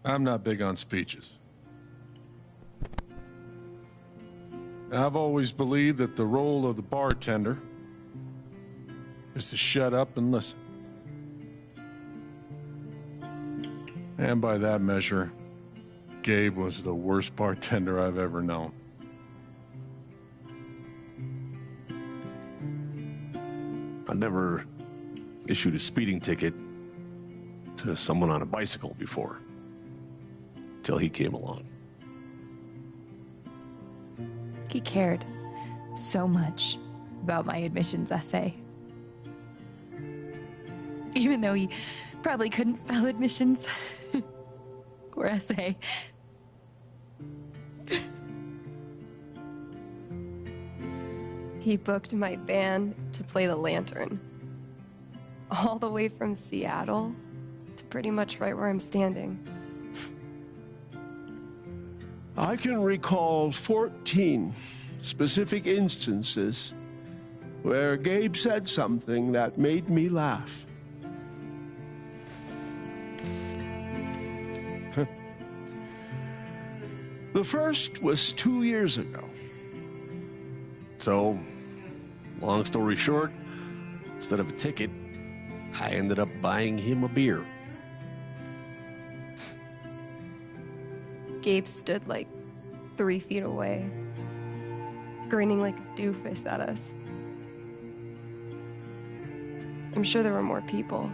I'm not big on speeches. I've always believed that the role of the bartender is to shut up and listen. And by that measure, Gabe was the worst bartender I've ever known. I never issued a speeding ticket to someone on a bicycle before, till he came along. He cared so much about my admissions essay. Even though he probably couldn't spell admissions or essay. He booked my band to play the Lantern. All the way from Seattle to pretty much right where I'm standing. I can recall 14 specific instances where Gabe said something that made me laugh. The first was 2 years ago. So, long story short, instead of a ticket, I ended up buying him a beer. Gabe stood like 3 feet away, grinning like a doofus at us. I'm sure there were more people,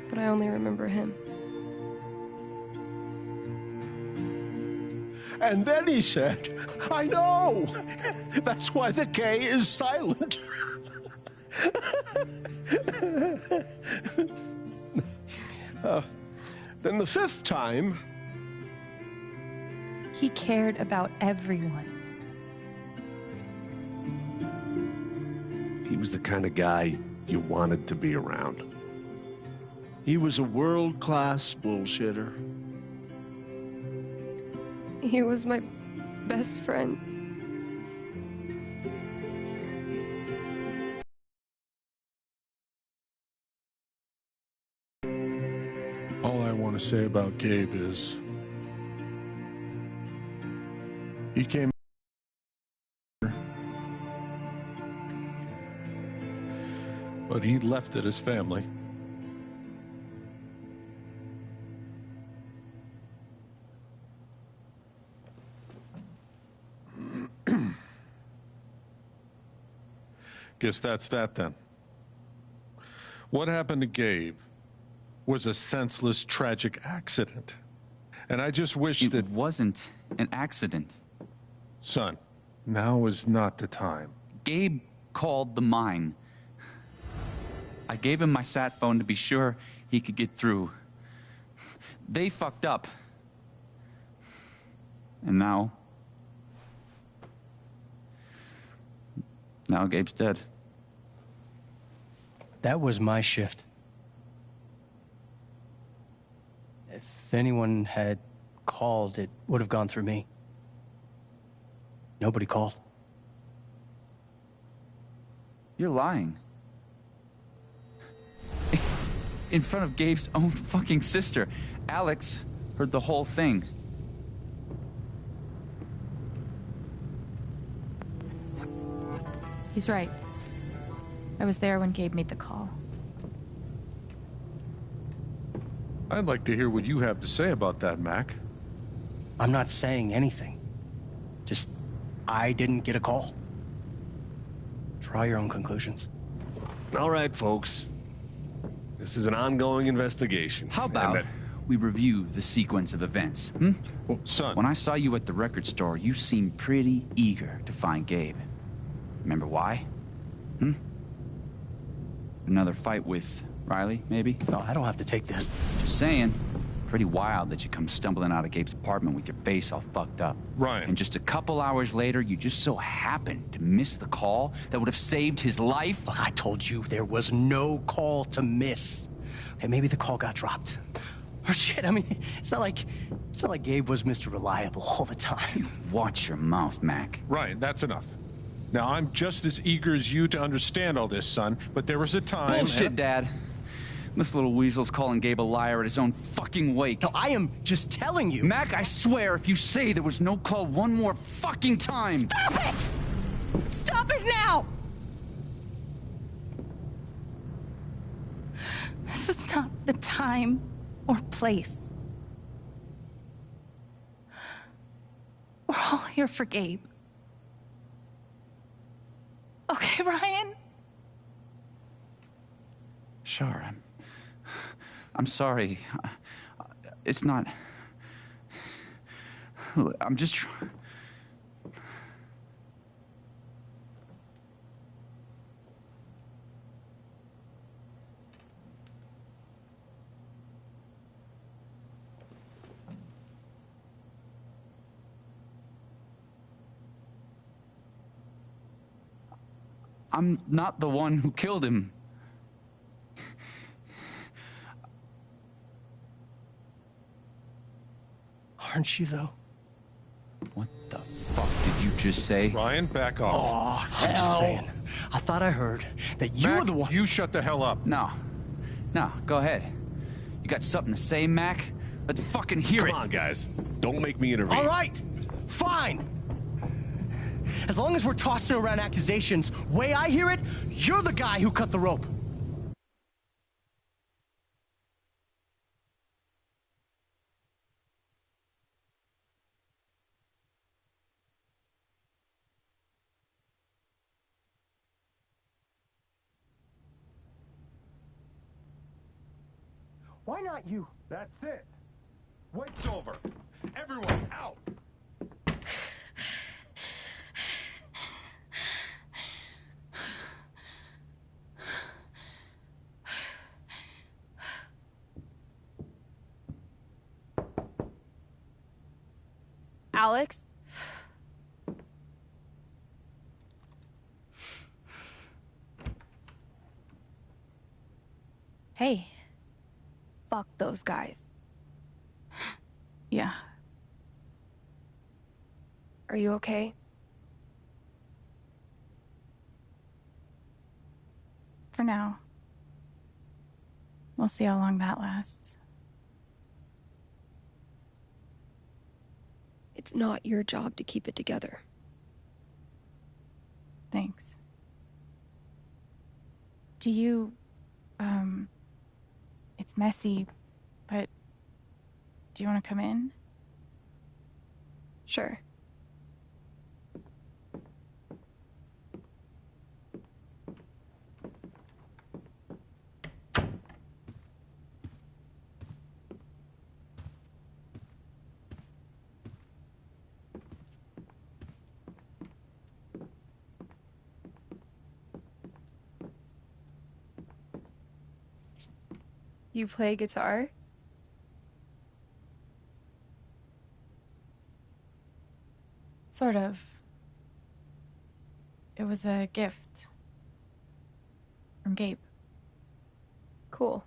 but I only remember him. And then he said, I know! That's why the K is silent. Then the fifth time... He cared about everyone. He was the kind of guy you wanted to be around. He was a world-class bullshitter. He was my best friend. All I want to say about Gabe is he came but he left it as family. Guess that's that then. What happened to Gabe was a senseless, tragic accident. And I just wish It that... wasn't an accident. Son, now is not the time. Gabe called the mine. I gave him my sat phone to be sure he could get through. They fucked up. And now Gabe's dead. That was my shift. If anyone had called, it would have gone through me. Nobody called. You're lying. In front of Gabe's own fucking sister. Alex heard the whole thing. He's right. I was there when Gabe made the call. I'd like to hear what you have to say about that, Mac. I'm not saying anything. Just, I didn't get a call. Draw your own conclusions. All right, folks. This is an ongoing investigation. How about we review the sequence of events, hmm? Well, son... When I saw you at the record store, you seemed pretty eager to find Gabe. Remember why? Hmm? Another fight with Riley, maybe? No, I don't have to take this. Just saying. Pretty wild that you come stumbling out of Gabe's apartment with your face all fucked up. Ryan. And just a couple hours later, you just so happened to miss the call that would have saved his life. Look, I told you there was no call to miss. Okay, maybe the call got dropped. Or shit, I mean, it's not like Gabe was Mr. Reliable all the time. Watch your mouth, Mac. Ryan, that's enough. Now, I'm just as eager as you to understand all this, son, but there was a time... Bullshit, Dad. This little weasel's calling Gabe a liar at his own fucking wake. No, I am just telling you. Mac, I swear, if you say there was no call one more fucking time... Stop it! Stop it now! This is not the time or place. We're all here for Gabe. Okay, Ryan? Sure, I'm sorry. It's not... I'm just... I'm not the one who killed him. Aren't you, though? What the fuck did you just say? Ryan, back off. Oh, I'm just saying. I thought I heard that you Mac, were the one... you shut the hell up. No, go ahead. You got something to say, Mac? Let's fucking hear it. Come on, guys. Don't make me intervene. All right, fine. As long as we're tossing around accusations, way I hear it, you're the guy who cut the rope. Why not you? That's it. Wait's over. Everyone out. Alex? Hey. Fuck those guys. Yeah. Are you okay? For now. We'll see how long that lasts. It's not your job to keep it together. Thanks. Do you, it's messy, but do you want to come in? Sure. You play guitar? Sort of. It was a gift. From Gabe. Cool.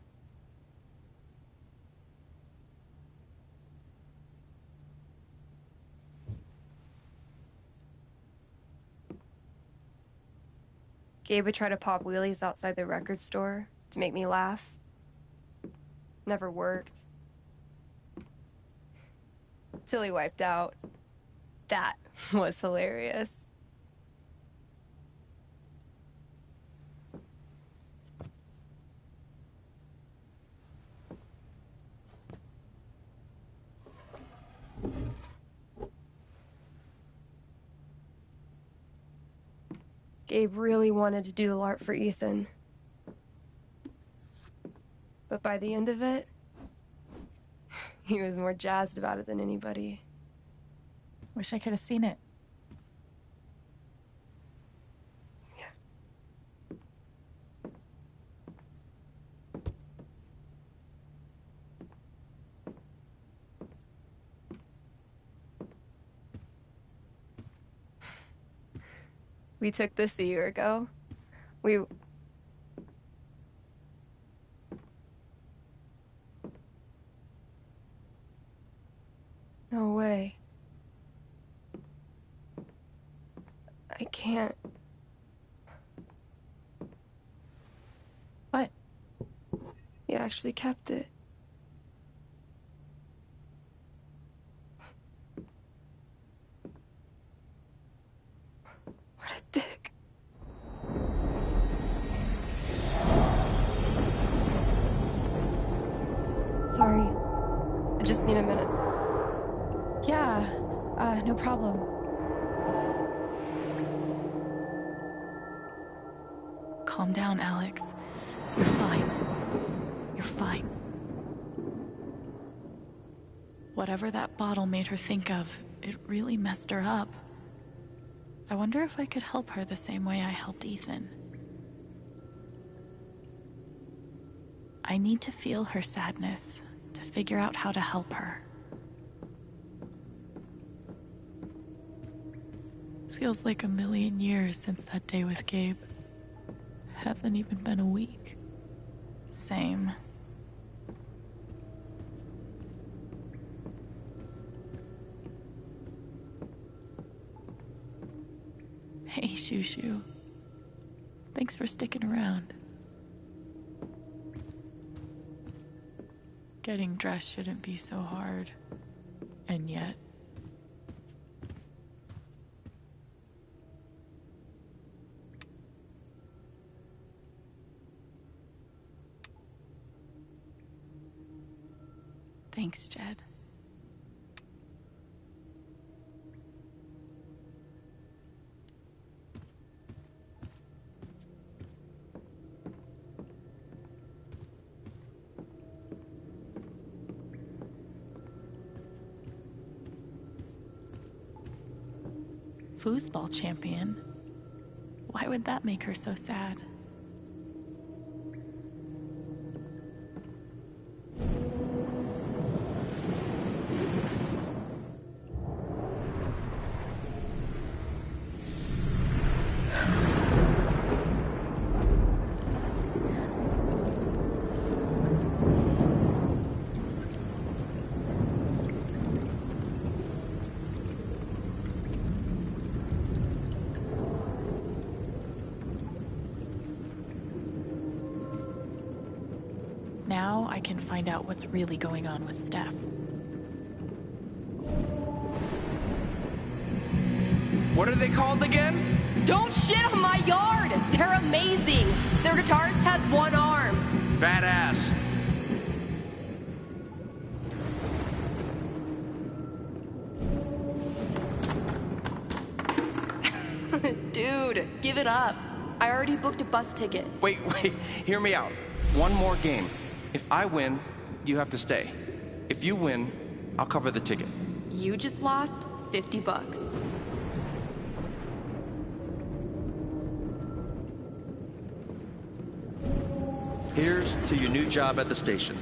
Gabe would try to pop wheelies outside the record store to make me laugh. Never worked. Till he wiped out. That was hilarious. Gabe really wanted to do the LARP for Ethan. But by the end of it, he was more jazzed about it than anybody. Wish I could have seen it. We took this a year ago. No way. I can't. What? He actually kept it. What a dick. Sorry. I just need a minute. Yeah, no problem. Calm down, Alex. You're fine. You're fine. Whatever that bottle made her think of, it really messed her up. I wonder if I could help her the same way I helped Ethan. I need to feel her sadness to figure out how to help her. Feels like a million years since that day with Gabe. Hasn't even been a week. Same. Hey, Shushu. Thanks for sticking around. Getting dressed shouldn't be so hard. And yet... Thanks, Jed. Foosball champion? Why would that make her so sad? Now I can find out what's really going on with Steph. What are they called again? Don't shit on my yard! They're amazing! Their guitarist has one arm. Badass. Dude, give it up. I already booked a bus ticket. Wait, hear me out. One more game. If I win, you have to stay. If you win, I'll cover the ticket. You just lost $50. Here's to your new job at the station.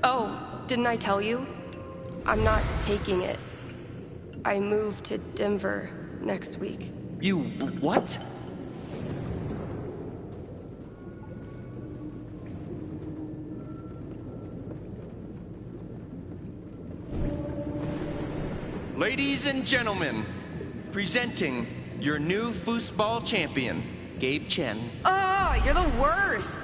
Oh, didn't I tell you? I'm not taking it. I move to Denver next week. You what? Ladies and gentlemen, presenting your new foosball champion, Gabe Chen. Oh, you're the worst!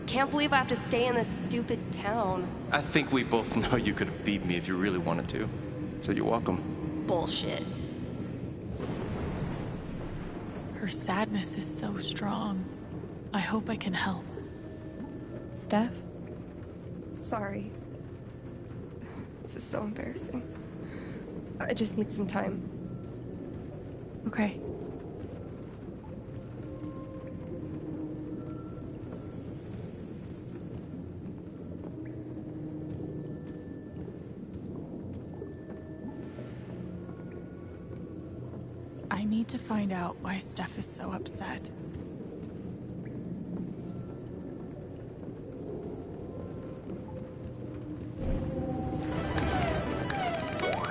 Can't believe I have to stay in this stupid town. I think we both know you could have beat me if you really wanted to. So you're welcome. Bullshit. Her sadness is so strong. I hope I can help. Steph? Sorry. This is so embarrassing. I just need some time. Okay. I need to find out why Steph is so upset.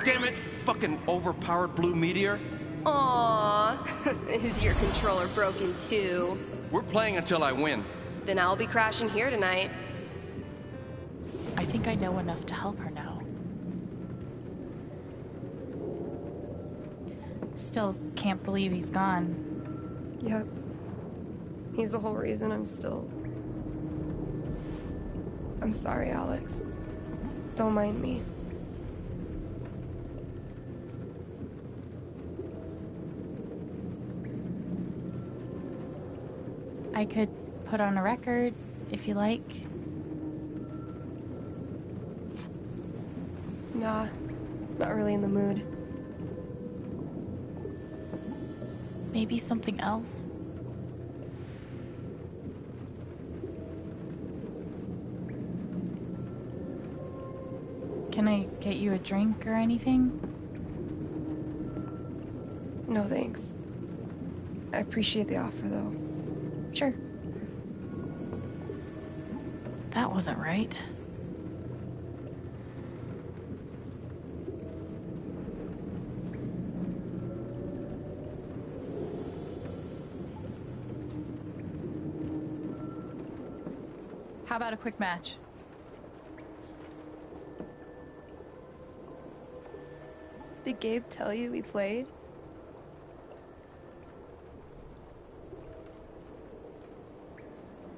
Damn it, fucking overpowered blue meteor. Aww. Is your controller broken too? We're playing until I win. Then I'll be crashing here tonight. I think I know enough to help her now. Still can't believe he's gone. Yep. He's the whole reason I'm still... I'm sorry, Alex. Don't mind me. I could put on a record, if you like. Nah, not really in the mood. Maybe something else? Can I get you a drink or anything? No thanks. I appreciate the offer, though. Sure. That wasn't right. How about a quick match? Did Gabe tell you we played?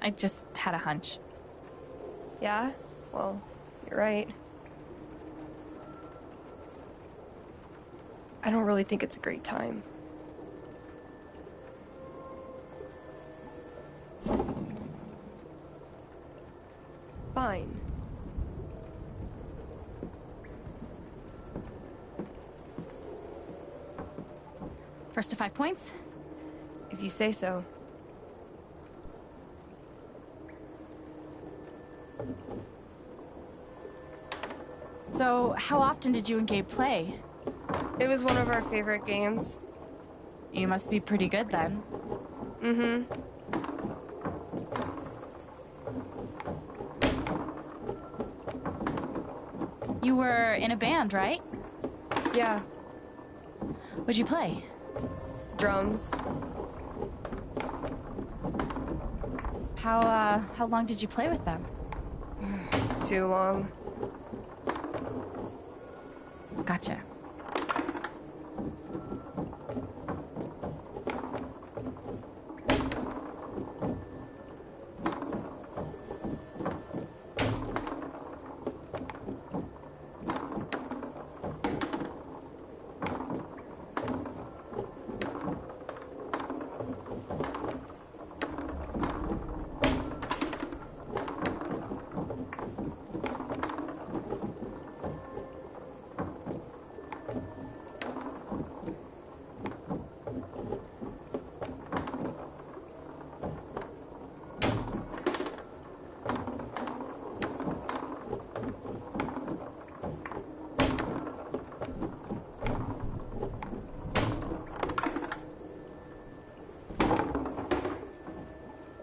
I just had a hunch. Yeah? Well, you're right. I don't really think it's a great time. Fine. First to 5 points? If you say so. So, how often did you and Gabe play? It was one of our favorite games. You must be pretty good then. Mm-hmm. You were in a band, right? Yeah. What'd you play? Drums. How long did you play with them? Too long. Gotcha.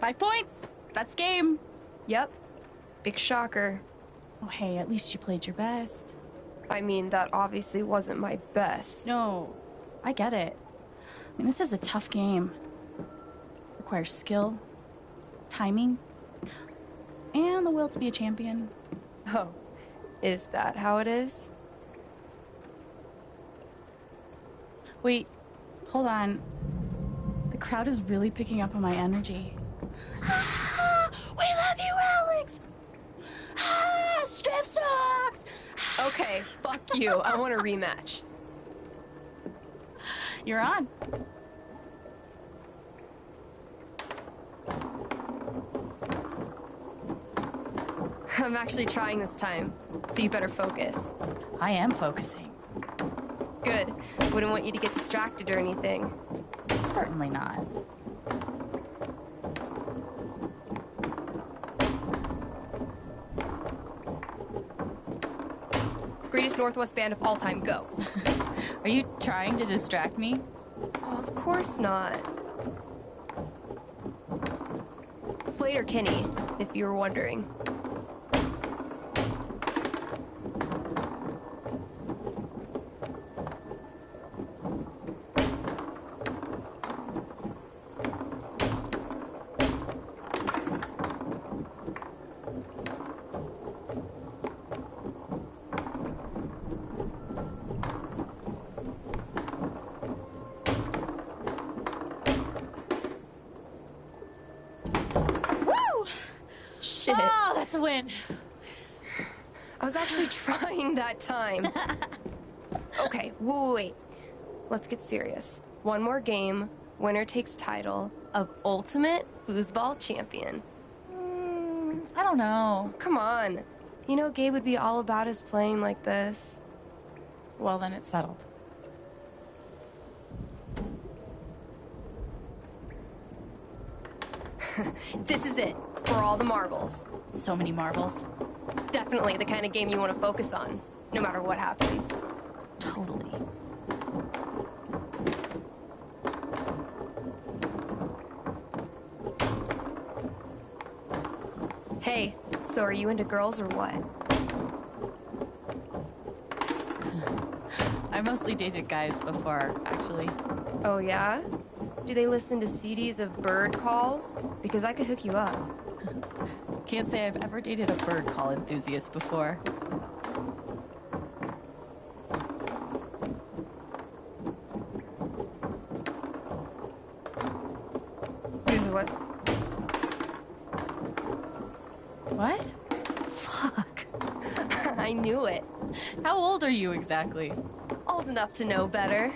5 points. That's game. Yep. Big shocker. Oh, hey, at least you played your best. I mean, that obviously wasn't my best. No, I get it. I mean, this is a tough game. Requires skill, timing, and the will to be a champion. Oh, is that how it is? Wait, hold on. The crowd is really picking up on my energy. Ah, we love you, Alex! Ah, Striff sucks! Okay, fuck you. I want a rematch. You're on. I'm actually trying this time, so you better focus. I am focusing. Good. Wouldn't want you to get distracted or anything. Certainly not. Greatest Northwest band of all time, go. Are you trying to distract me? Oh, of course not. Slater Kinney, if you were wondering. Shit. Oh, that's a win. I was actually trying that time. Okay, wait. Let's get serious. One more game, winner takes title of Ultimate Foosball Champion. I don't know. Come on. You know Gabe would be all about his playing like this. Well, then it's settled. This is it, for all the marbles. So many marbles. Definitely the kind of game you want to focus on, no matter what happens. Totally. Hey, so are you into girls or what? I mostly dated guys before, actually. Oh yeah? Do they listen to CDs of bird calls? Because I could hook you up. Can't say I've ever dated a bird call enthusiast before. This is what? What? Fuck. I knew it. How old are you exactly? Old enough to know better.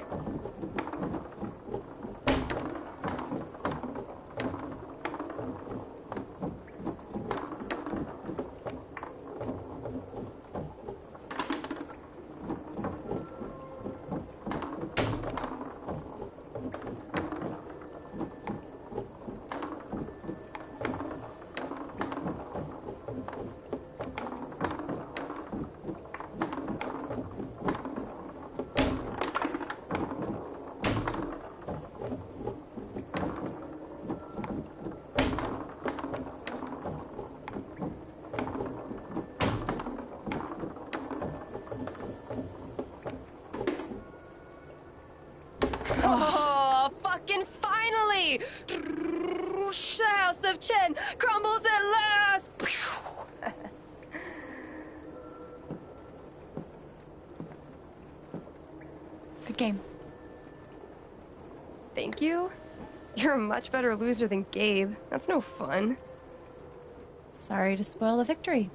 Oh, fucking finally! The House of Chen crumbles at last! Good game. Thank you? You're a much better loser than Gabe. That's no fun. Sorry to spoil the victory.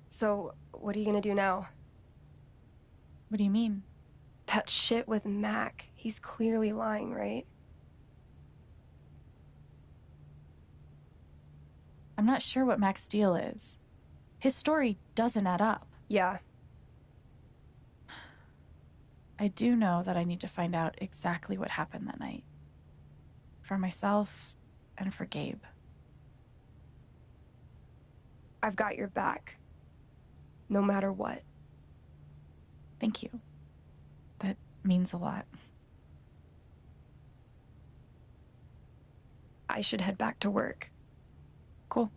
So, what are you gonna do now? What do you mean? That shit with Mac. He's clearly lying, right? I'm not sure what Mac's deal is. His story doesn't add up. Yeah. I do know that I need to find out exactly what happened that night. For myself and for Gabe. I've got your back. No matter what. Thank you. That means a lot. I should head back to work. Cool.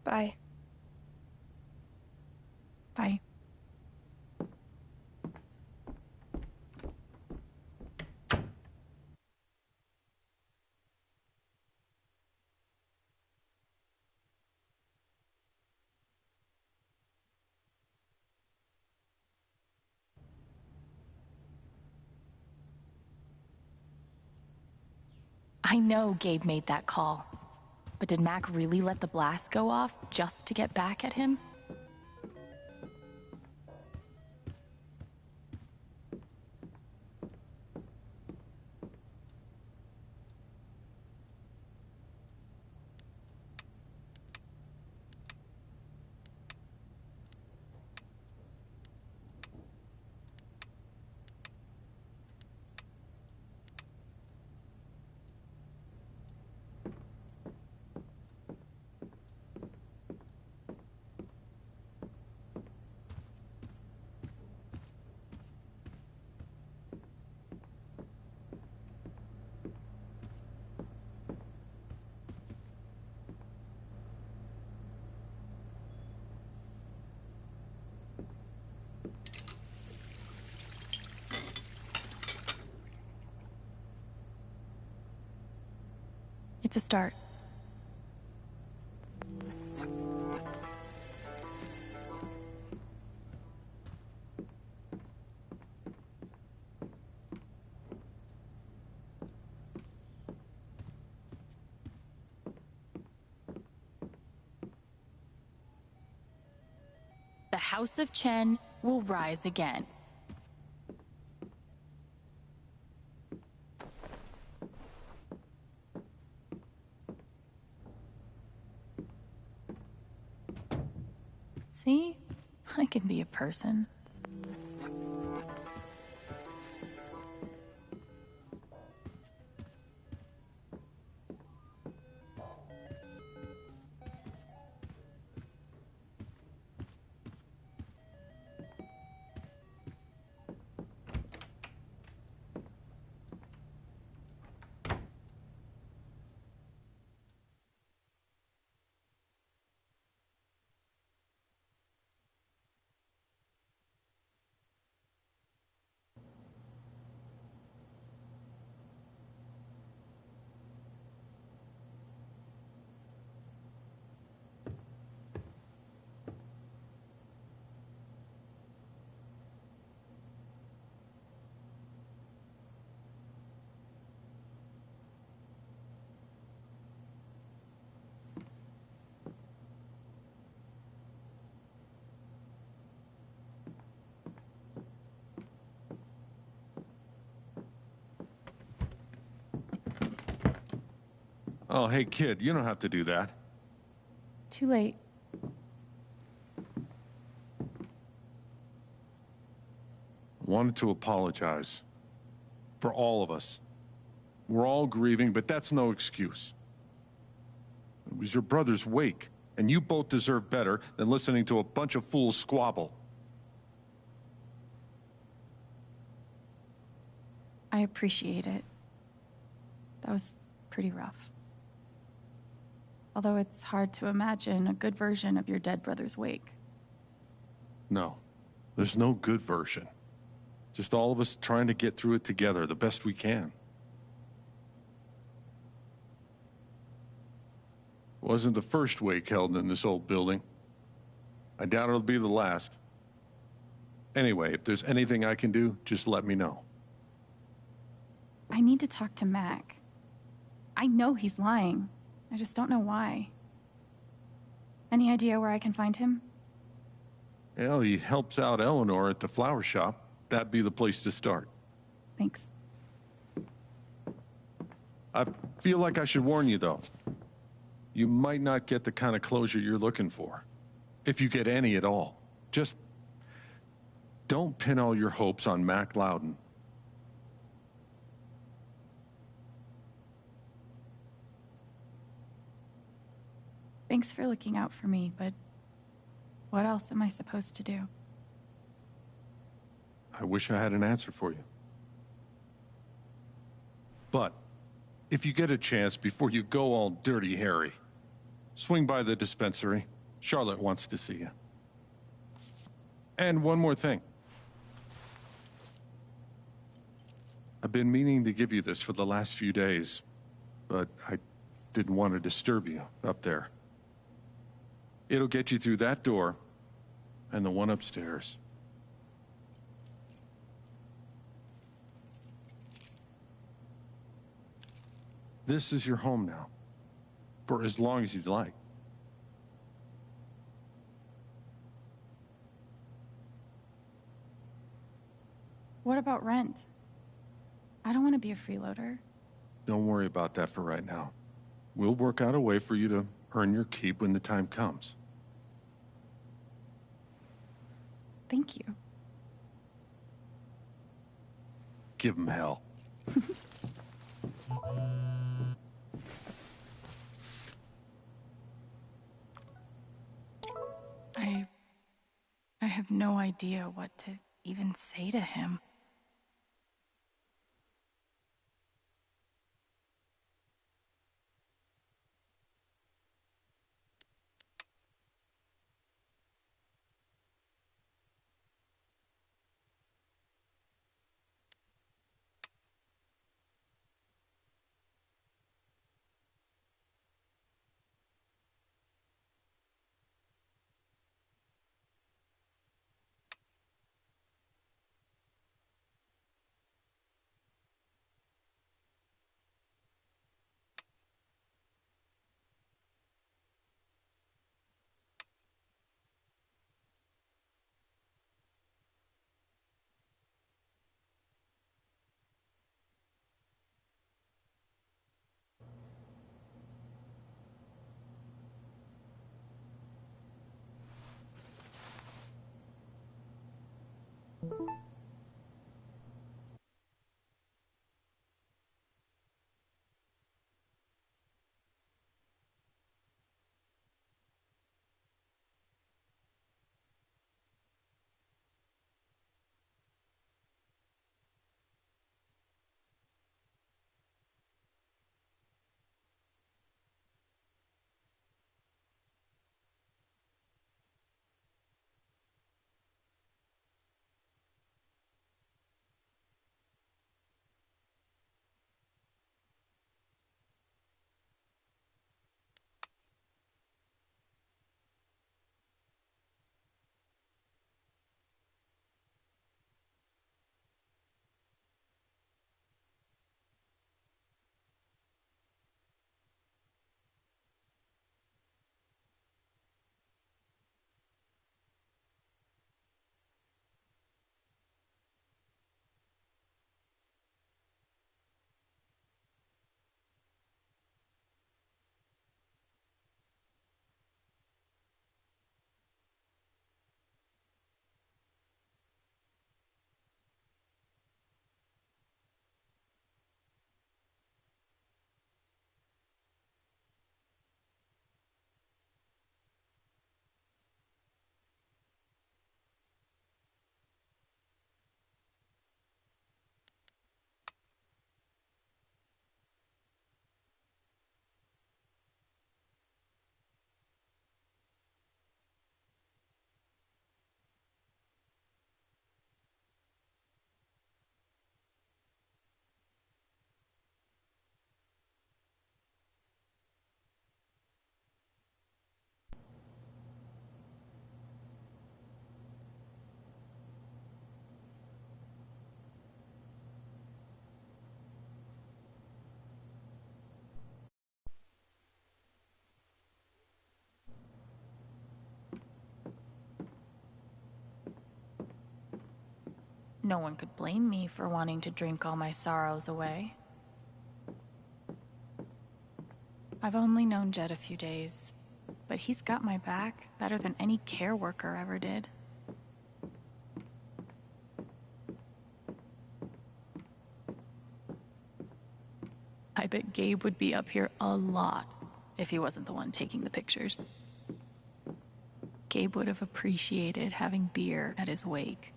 Bye. Bye. I know Gabe made that call. But did Mac really let the blast go off just to get back at him? It's a start. The House of Chen will rise again. See? I can be a person. Oh, hey, kid, you don't have to do that. Too late. Wanted to apologize. For all of us. We're all grieving, but that's no excuse. It was your brother's wake, and you both deserve better than listening to a bunch of fools squabble. I appreciate it. That was pretty rough. Although it's hard to imagine a good version of your dead brother's wake. No, there's no good version. Just all of us trying to get through it together the best we can. Wasn't the first wake held in this old building. I doubt it'll be the last. Anyway, if there's anything I can do, just let me know. I need to talk to Mac. I know he's lying. I just don't know why. Any idea where I can find him? Well, he helps out Eleanor at the flower shop. That'd be the place to start. Thanks. I feel like I should warn you, though. You might not get the kind of closure you're looking for. If you get any at all. Just don't pin all your hopes on Mac Loudon. Thanks for looking out for me, but what else am I supposed to do? I wish I had an answer for you. But if you get a chance before you go all Dirty Harry, swing by the dispensary. Charlotte wants to see you. And one more thing. I've been meaning to give you this for the last few days, but I didn't want to disturb you up there. It'll get you through that door and the one upstairs. This is your home now, for as long as you'd like. What about rent? I don't want to be a freeloader. Don't worry about that for right now. We'll work out a way for you to earn your keep when the time comes. Thank you. Give him hell. I have no idea what to even say to him. No one could blame me for wanting to drink all my sorrows away. I've only known Jed a few days, but he's got my back better than any care worker ever did. I bet Gabe would be up here a lot if he wasn't the one taking the pictures. Gabe would have appreciated having beer at his wake.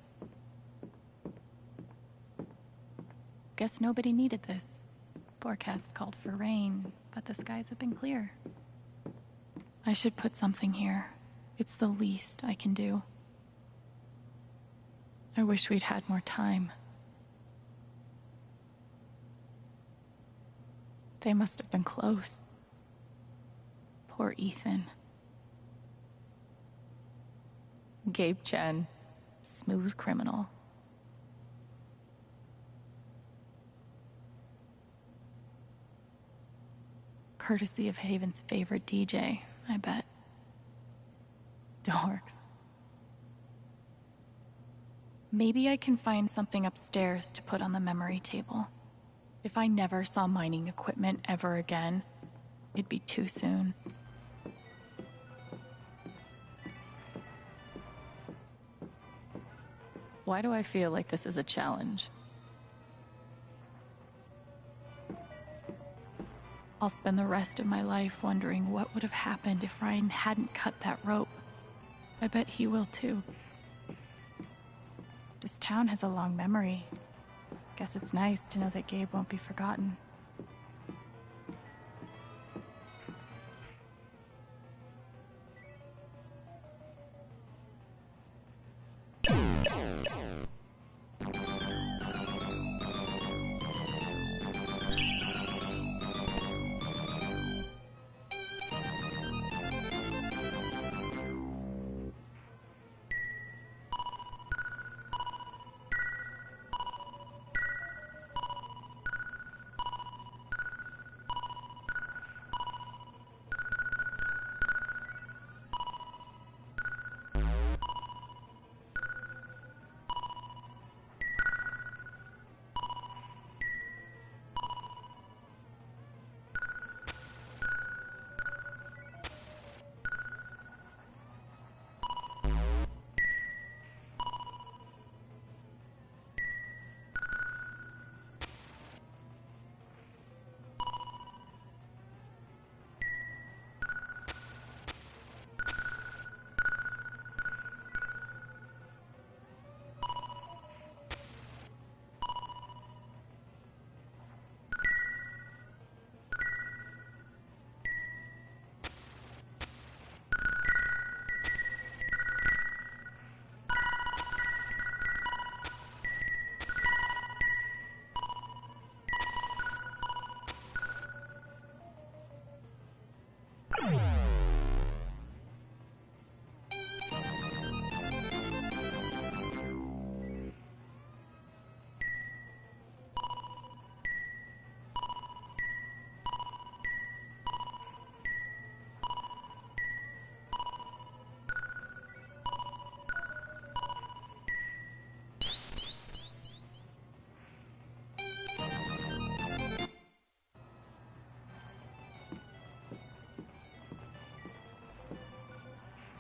Guess nobody needed this. Forecast called for rain, but the skies have been clear. I should put something here. It's the least I can do. I wish we'd had more time. They must have been close. Poor Ethan. Gabe Chen, smooth criminal. Courtesy of Haven's favorite DJ, I bet. Dorks. Maybe I can find something upstairs to put on the memory table. If I never saw mining equipment ever again, it'd be too soon. Why do I feel like this is a challenge? I'll spend the rest of my life wondering what would have happened if Ryan hadn't cut that rope. I bet he will too. This town has a long memory. Guess it's nice to know that Gabe won't be forgotten.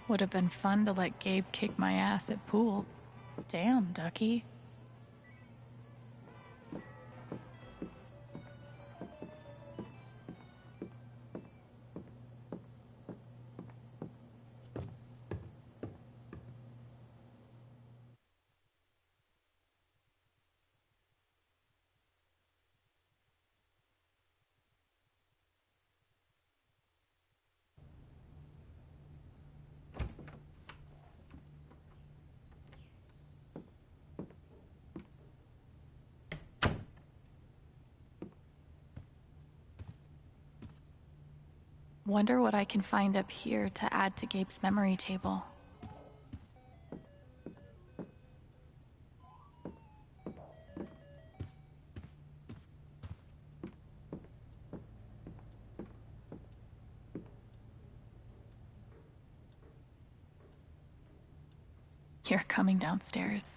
Would have been fun to let Gabe kick my ass at pool. Damn, Ducky. Wonder what I can find up here to add to Gabe's memory table. You're coming downstairs.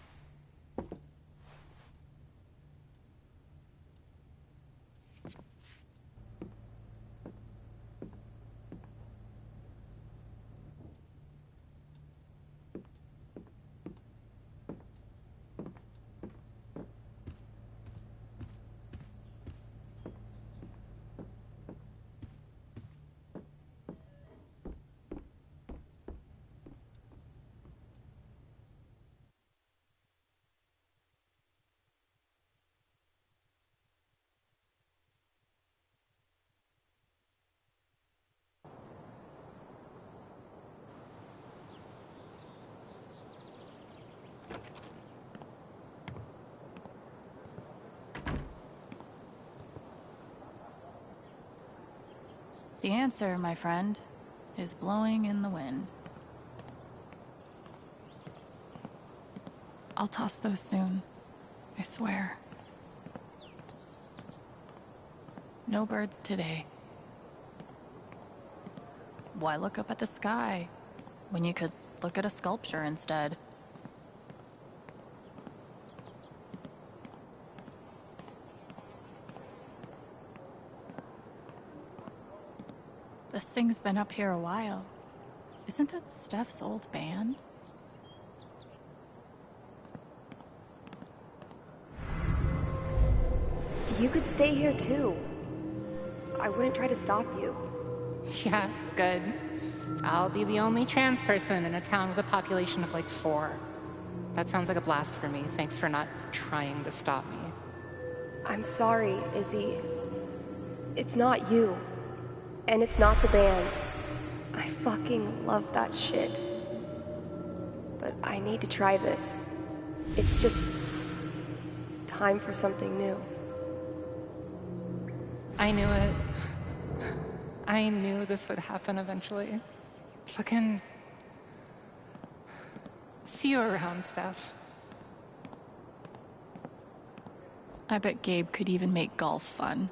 The answer, my friend, is blowing in the wind. I'll toss those soon. I swear. No birds today. Why look up at the sky when you could look at a sculpture instead? This thing's been up here a while. Isn't that Steph's old band? You could stay here too. I wouldn't try to stop you. Yeah, good. I'll be the only trans person in a town with a population of like 4. That sounds like a blast for me. Thanks for not trying to stop me. I'm sorry, Izzy. It's not you. And it's not the band. I fucking love that shit. But I need to try this. It's just time for something new. I knew it. I knew this would happen eventually. Fucking... See you around, Steph. I bet Gabe could even make golf fun.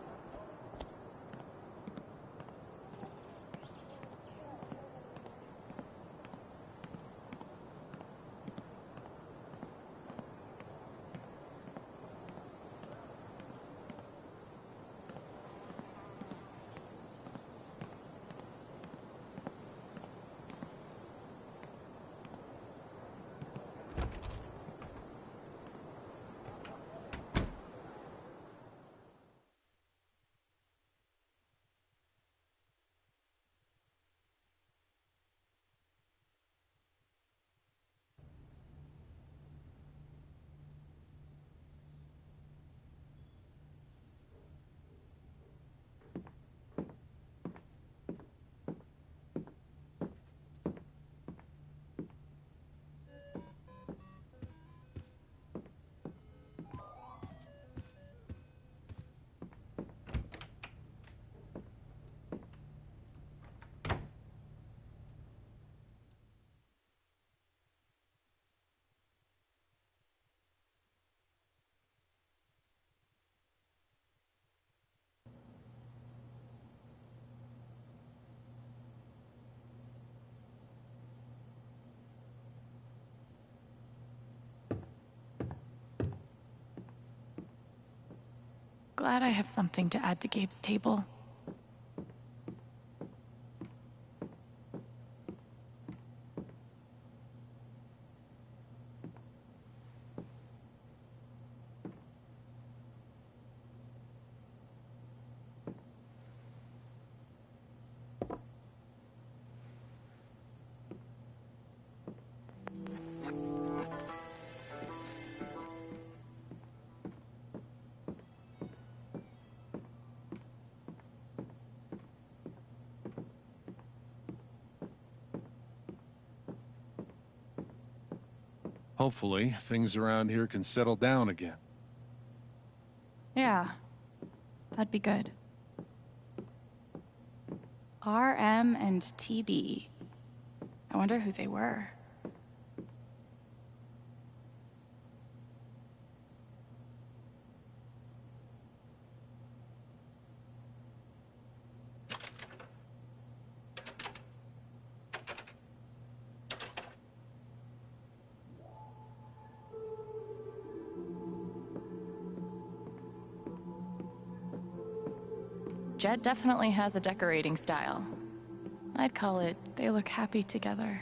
Glad I have something to add to Gabe's table. Hopefully, things around here can settle down again. Yeah, that'd be good. RM and TB. I wonder who they were. Jed definitely has a decorating style. I'd call it, they look happy together.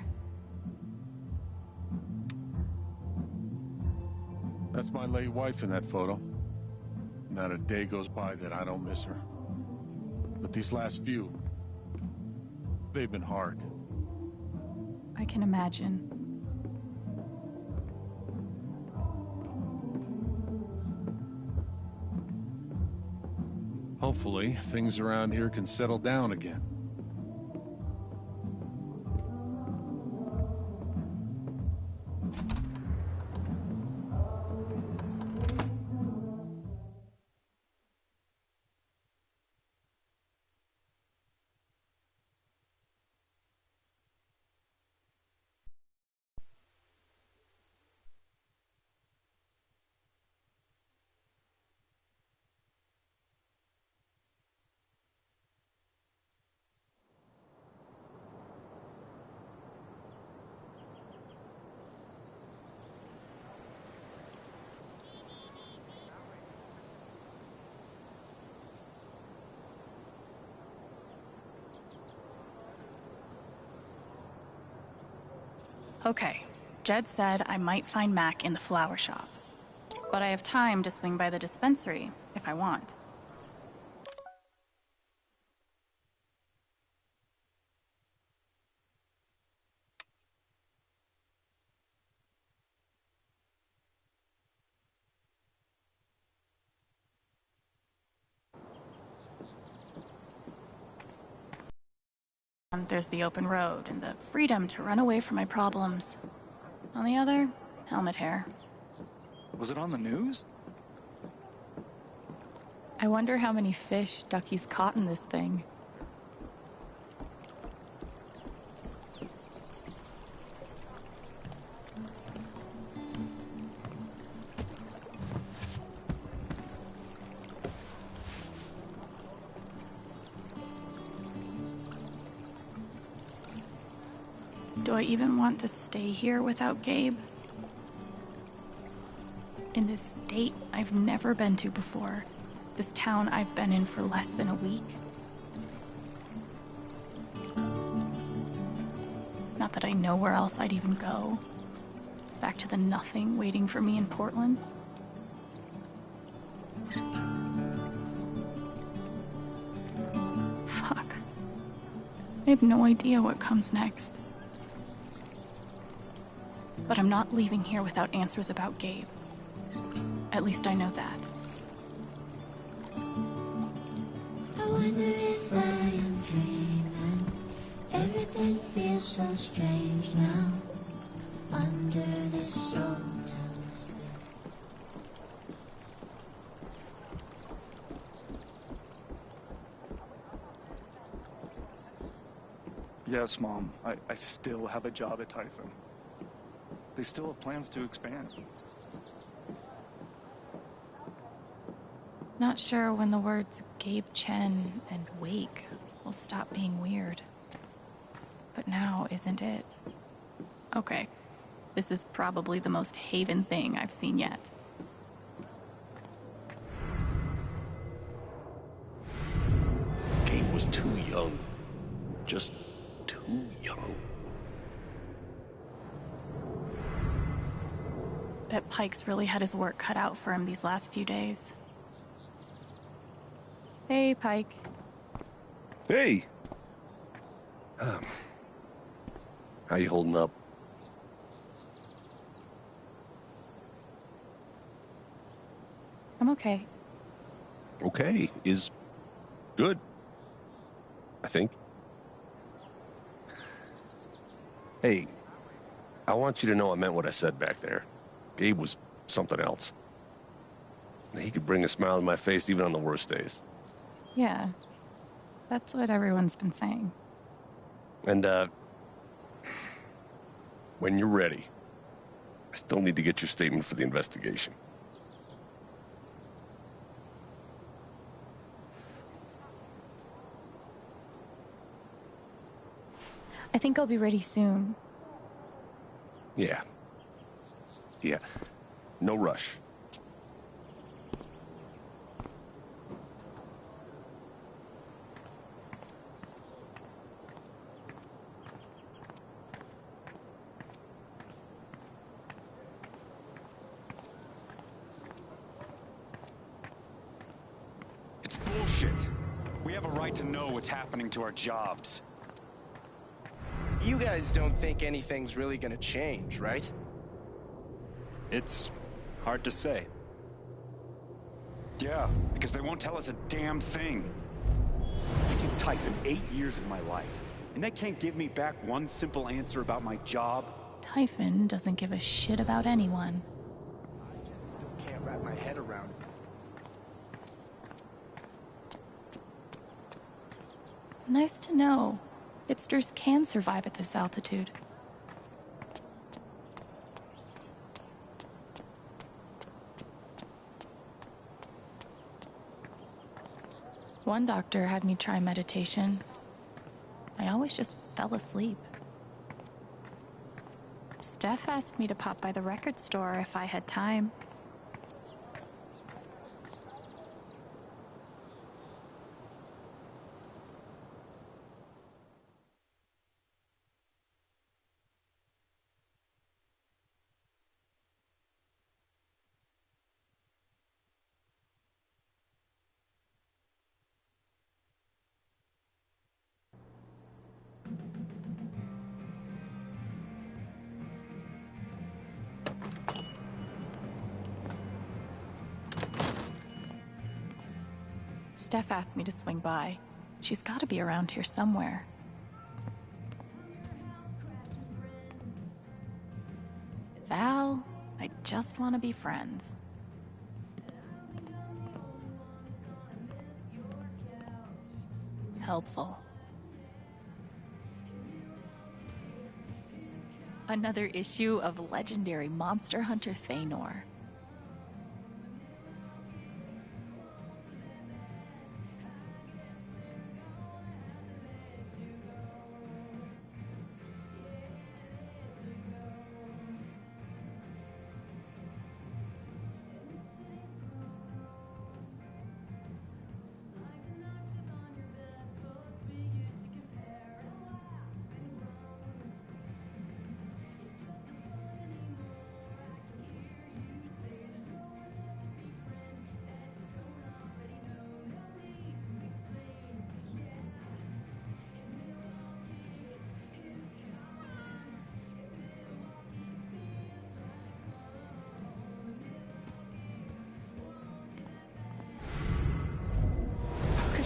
That's my late wife in that photo. Not a day goes by that I don't miss her. But these last few, they've been hard. I can imagine. Hopefully, things around here can settle down again. Okay, Jed said I might find Mac in the flower shop. But I have time to swing by the dispensary if I want. There's the open road and the freedom to run away from my problems. On the other, helmet hair. Was it on the news? I wonder how many fish Ducky's caught in this thing. Do I even want to stay here without Gabe? In this state I've never been to before. This town I've been in for less than a week. Not that I know where else I'd even go. Back to the nothing waiting for me in Portland. Fuck. I have no idea what comes next. But I'm not leaving here without answers about Gabe. At least I know that. I wonder if I am dreaming. Everything feels so strange now. Under this old town sky. Yes, Mom. I still have a job at Typhon. They still have plans to expand. Not sure when the words Gabe Chen and Wake will stop being weird. But now isn't it? Okay, this is probably the most Haven thing I've seen yet. Gabe was too young. Just too young. Bet Pike's really had his work cut out for him these last few days. Hey, Pike. Hey! How you holding up? I'm okay. Okay is good, I think. Hey, I want you to know I meant what I said back there. Gabe was something else. He could bring a smile to my face even on the worst days. Yeah, that's what everyone's been saying. And, when you're ready, I still need to get your statement for the investigation. I think I'll be ready soon. Yeah. Yeah. No rush. It's bullshit. We have a right to know what's happening to our jobs. You guys don't think anything's really gonna change, right? It's hard to say. Yeah, because they won't tell us a damn thing. I give Typhon 8 years of my life, and they can't give me back one simple answer about my job. Typhon doesn't give a shit about anyone. I just still can't wrap my head around it. Nice to know. Hipsters can survive at this altitude. One doctor had me try meditation. I always just fell asleep. Steph asked me to pop by the record store if I had time. Steph asked me to swing by. She's gotta be around here somewhere. Val, I just want to be friends. Helpful. Another issue of legendary monster hunter Thanor.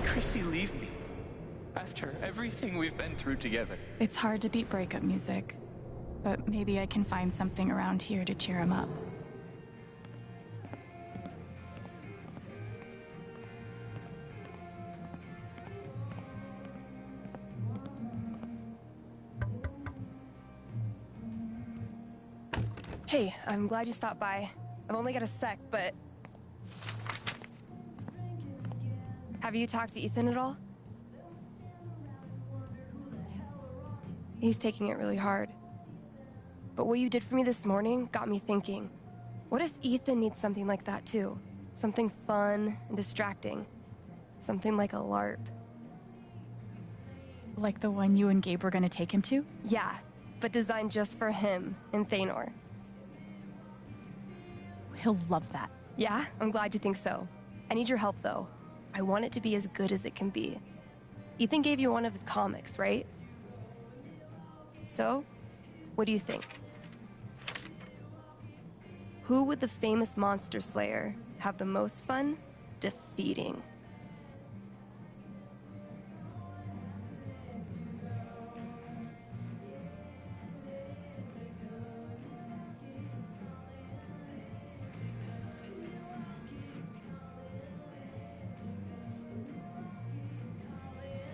Chrissy leave me? After everything we've been through together. It's hard to beat breakup music, but maybe I can find something around here to cheer him up. Hey, I'm glad you stopped by. I've only got a sec, but... Have you talked to Ethan at all? He's taking it really hard. But what you did for me this morning got me thinking. What if Ethan needs something like that too? Something fun and distracting. Something like a LARP. Like the one you and Gabe were gonna take him to? Yeah, but designed just for him and Thanor. He'll love that. Yeah, I'm glad you think so. I need your help though. I want it to be as good as it can be. Ethan gave you one of his comics, right? So, what do you think? Who would the famous monster slayer have the most fun defeating?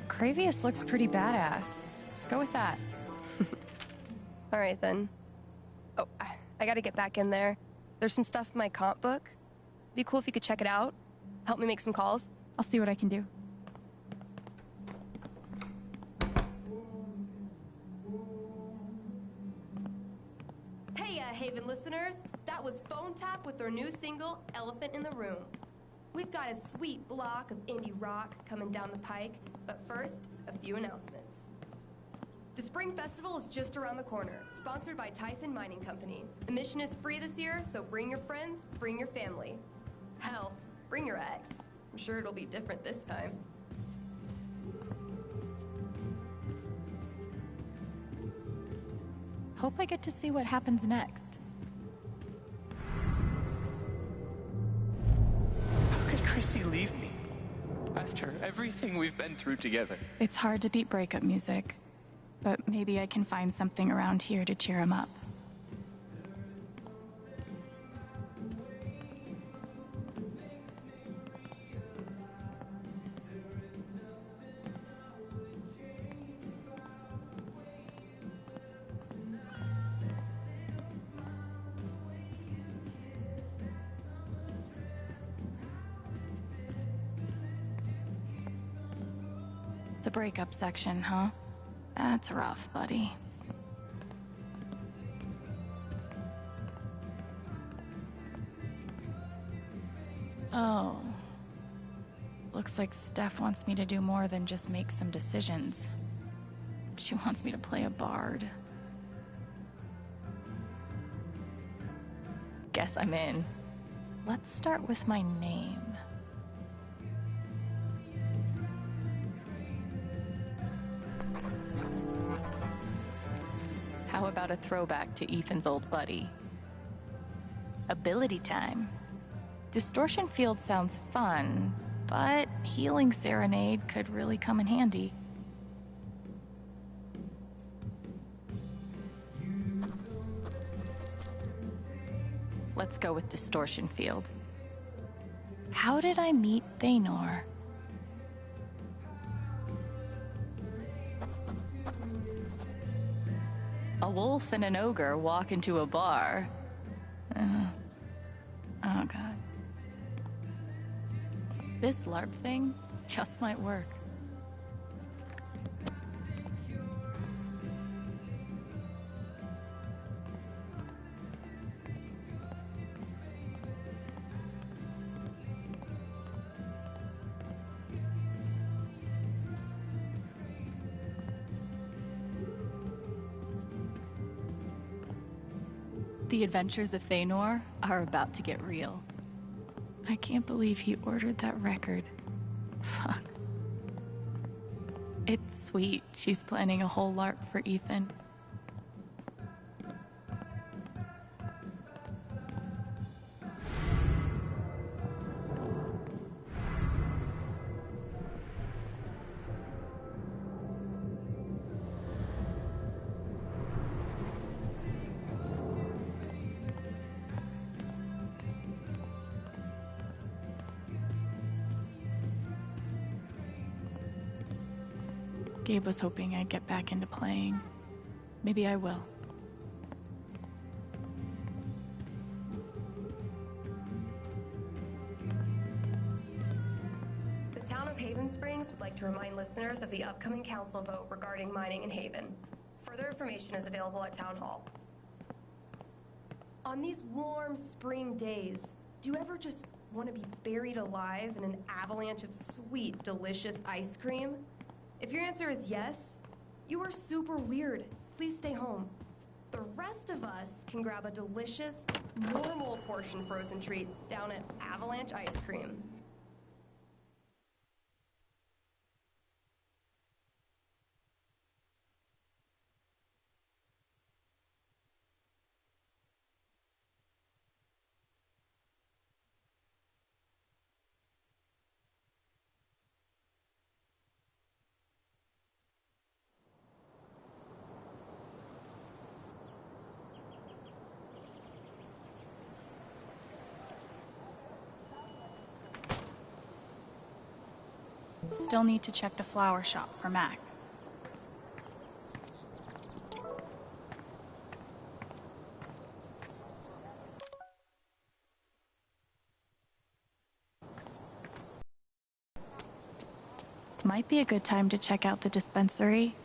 Cravius looks pretty badass. Go with that. All right, then. Oh, I gotta get back in there. There's some stuff in my comp book. Be cool if you could check it out. Help me make some calls. I'll see what I can do. Hey, Haven listeners. That was Phone Tap with their new single, Elephant in the Room. We've got a sweet block of indie rock coming down the pike, but first, a few announcements. The Spring Festival is just around the corner, sponsored by Typhon Mining Company. Admission is free this year, so bring your friends, bring your family. Hell, bring your ex. I'm sure it'll be different this time. Hope I get to see what happens next. How could Chrissy leave me? After everything we've been through together. It's hard to beat breakup music, but maybe I can find something around here to cheer him up. The breakup section, huh? That's rough, buddy. Oh. Looks like Steph wants me to do more than just make some decisions. She wants me to play a bard. Guess I'm in. Let's start with my name. How about a throwback to Ethan's old buddy? Ability time. Distortion Field sounds fun, but healing serenade could really come in handy. Let's go with distortion field. How did I meet Thanor? A wolf and an ogre walk into a bar. Oh god. This LARP thing just might work. The adventures of Thanor are about to get real. I can't believe he ordered that record. Fuck. It's sweet she's planning a whole LARP for Ethan. Gabe was hoping I'd get back into playing. Maybe I will. The town of Haven Springs would like to remind listeners of the upcoming council vote regarding mining in Haven. Further information is available at Town Hall. On these warm spring days, do you ever just want to be buried alive in an avalanche of sweet, delicious ice cream? If your answer is yes, you are super weird. Please stay home. The rest of us can grab a delicious, normal portion frozen treat down at Avalanche Ice Cream. Still need to check the flower shop for Mac. Might be a good time to check out the dispensary.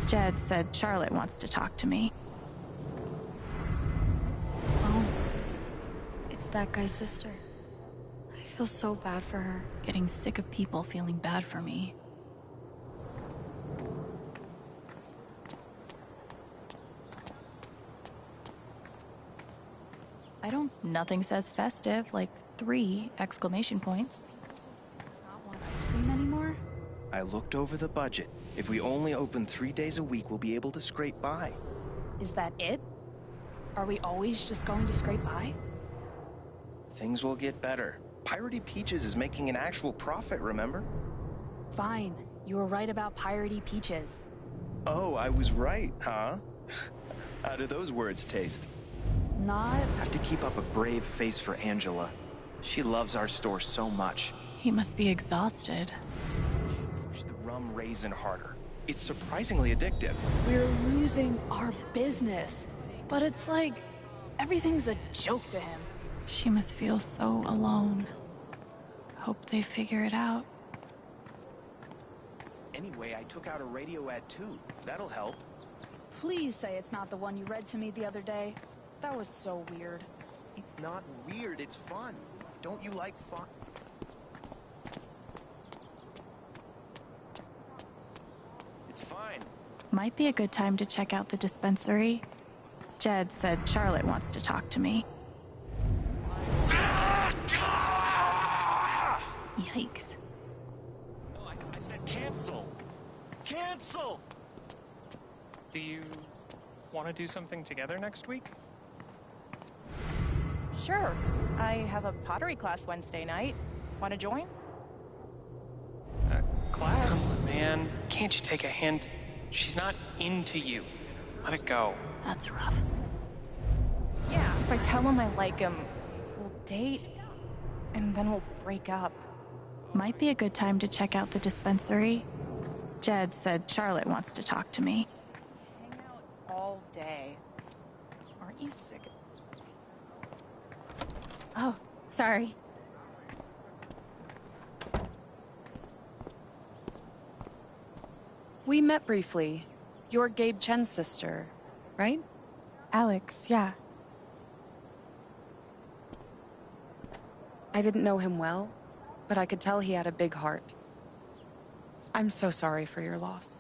Jed said Charlotte wants to talk to me. Oh, it's that guy's sister. I feel so bad for her. Getting sick of people feeling bad for me. Nothing says festive like 3 exclamation points. Not want ice cream anymore? I looked over the budget. If we only open 3 days a week, we'll be able to scrape by. Is that it? Are we always just going to scrape by? Things will get better. Piratey Peaches is making an actual profit, remember? Fine. You were right about Piratey Peaches. Oh, I was right, huh? How do those words taste? Not... Have to keep up a brave face for Angela. She loves our store so much. He must be exhausted. Push the rum raisin harder. It's surprisingly addictive. We're losing our business. But it's like, everything's a joke to him. She must feel so alone. Hope they figure it out. Anyway, I took out a radio ad too. That'll help. Please say it's not the one you read to me the other day. That was so weird. It's not weird, it's fun. Don't you like fun? It's fine. Might be a good time to check out the dispensary. Jed said Charlotte wants to talk to me. Yikes. No, I said cancel. Cancel! Do you want to do something together next week? Sure. I have a pottery class Wednesday night. Want to join? man. Can't you take a hint? She's not into you. Let it go. That's rough. Yeah, if I tell him I like him, we'll date, and then we'll break up. Might be a good time to check out the dispensary. Jed said Charlotte wants to talk to me. Hang out all day. Aren't you sick of... Oh, sorry. We met briefly. You're Gabe Chen's sister, right? Alex, yeah. I didn't know him well, but I could tell he had a big heart. I'm so sorry for your loss.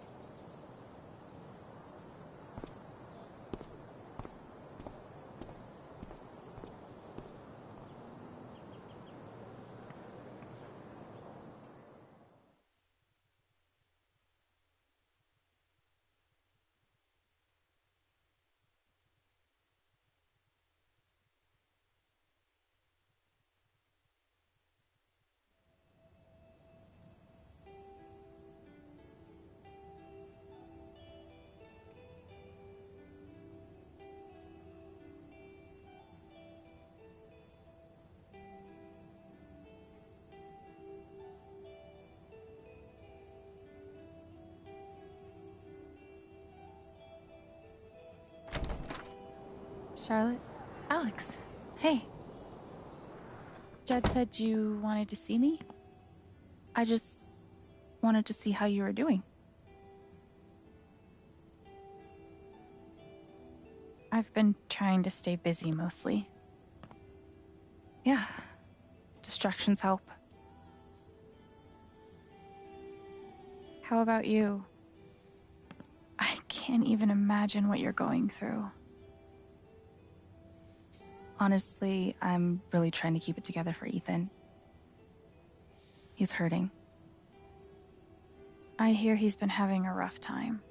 Charlotte? Alex, hey. Jed said you wanted to see me? I just wanted to see how you were doing. I've been trying to stay busy mostly. Yeah, distractions help. How about you? I can't even imagine what you're going through. Honestly, I'm really trying to keep it together for Ethan. He's hurting. I hear he's been having a rough time.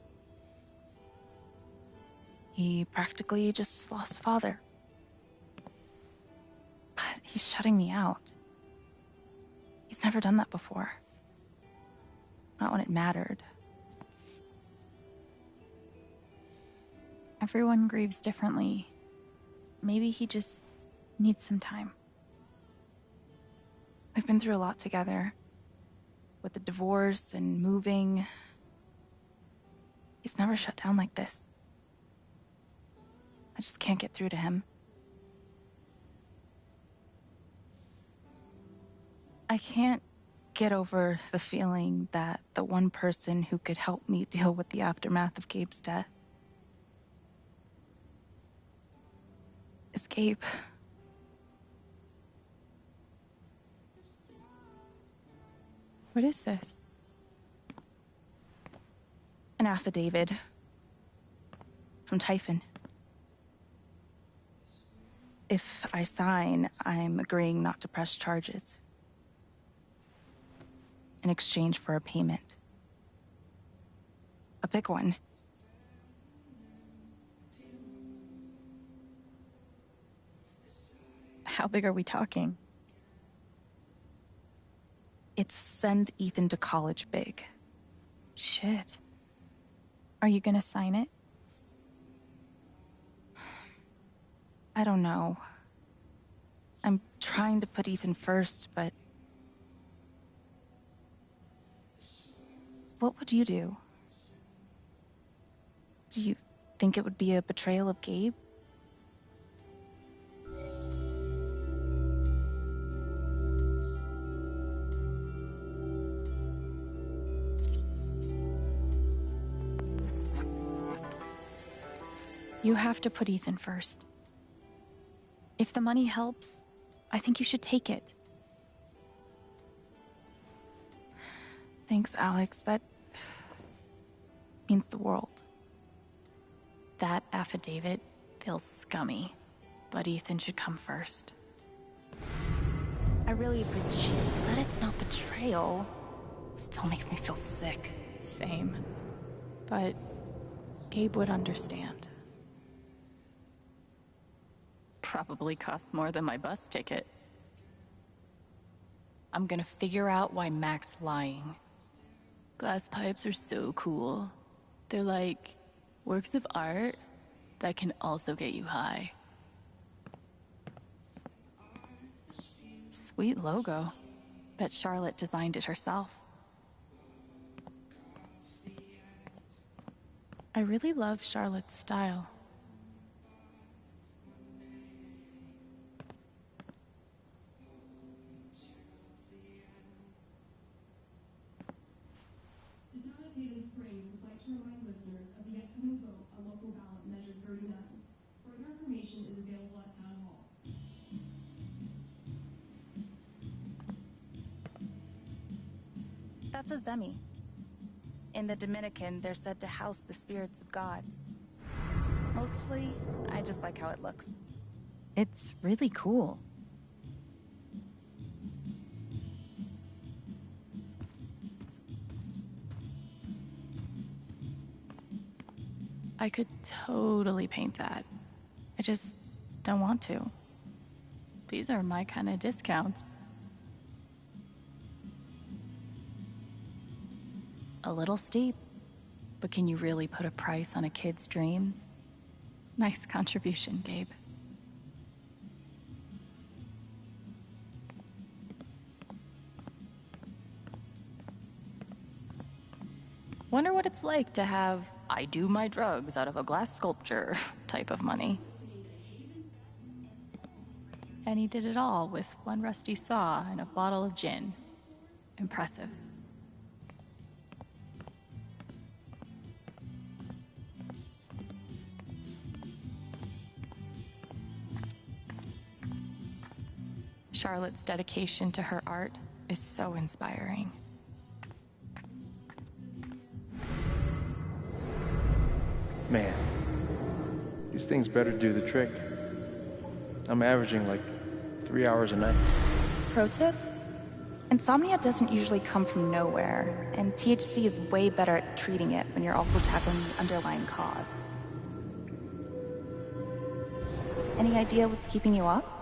He practically just lost a father. But he's shutting me out. He's never done that before. Not when it mattered. Everyone grieves differently. Maybe he just needs some time. We've been through a lot together. With the divorce and moving. He's never shut down like this. I just can't get through to him. I can't get over the feeling that the one person who could help me deal with the aftermath of Gabe's death is Gabe. What is this? An affidavit from Typhon. If I sign, I'm agreeing not to press charges in exchange for a payment. A big one. How big are we talking? It's send Ethan to college big. Shit. Are you gonna sign it? I don't know. I'm trying to put Ethan first, but... What would you do? Do you think it would be a betrayal of Gabe? You have to put Ethan first. If the money helps, I think you should take it. Thanks, Alex. That means the world. That affidavit feels scummy, but Ethan should come first. But she said it's not betrayal. Still makes me feel sick. Same. But Gabe would understand. Probably cost more than my bus ticket. I'm gonna figure out why Mac's lying. Glass pipes are so cool. They're like works of art that can also get you high. Sweet logo. Bet Charlotte designed it herself. I really love Charlotte's style. The town of Haven Springs would like to remind listeners of the upcoming vote on local ballot Measure 39. Further information is available at Town Hall. That's a zemi. In the Dominican, they're said to house the spirits of gods. Mostly, I just like how it looks. It's really cool. I could totally paint that. I just don't want to. These are my kind of discounts. A little steep, but can you really put a price on a kid's dreams? Nice contribution, Gabe. Wonder what it's like to have I do my drugs out of a glass sculpture type of money. And he did it all with one rusty saw and a bottle of gin. Impressive. Charlotte's dedication to her art is so inspiring. Man, these things better do the trick. I'm averaging like 3 hours a night. Pro tip? Insomnia doesn't usually come from nowhere, and THC is way better at treating it when you're also tackling the underlying cause. Any idea what's keeping you up?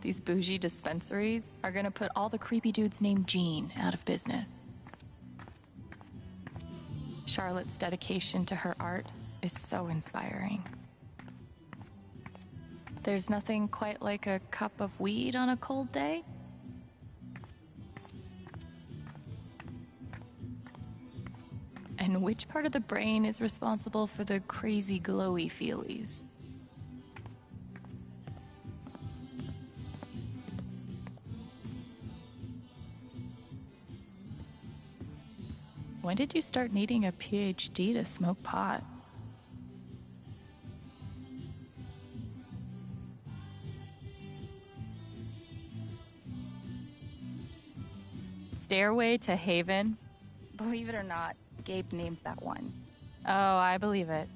These bougie dispensaries are gonna put all the creepy dudes named Gene out of business. Charlotte's dedication to her art is so inspiring. There's nothing quite like a cup of weed on a cold day. And which part of the brain is responsible for the crazy glowy feelies? When did you start needing a PhD to smoke pot? Stairway to Haven? Believe it or not, Gabe named that one. Oh, I believe it.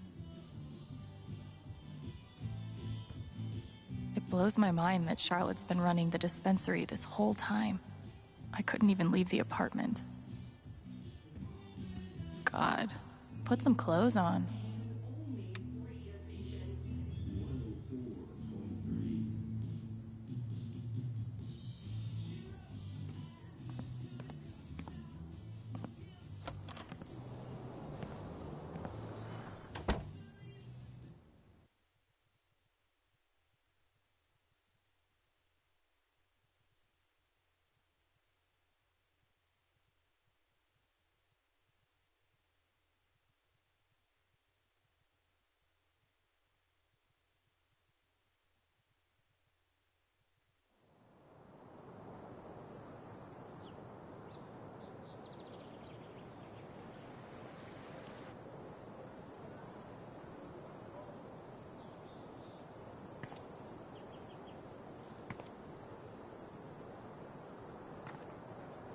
It blows my mind that Charlotte's been running the dispensary this whole time. I couldn't even leave the apartment. God, put some clothes on.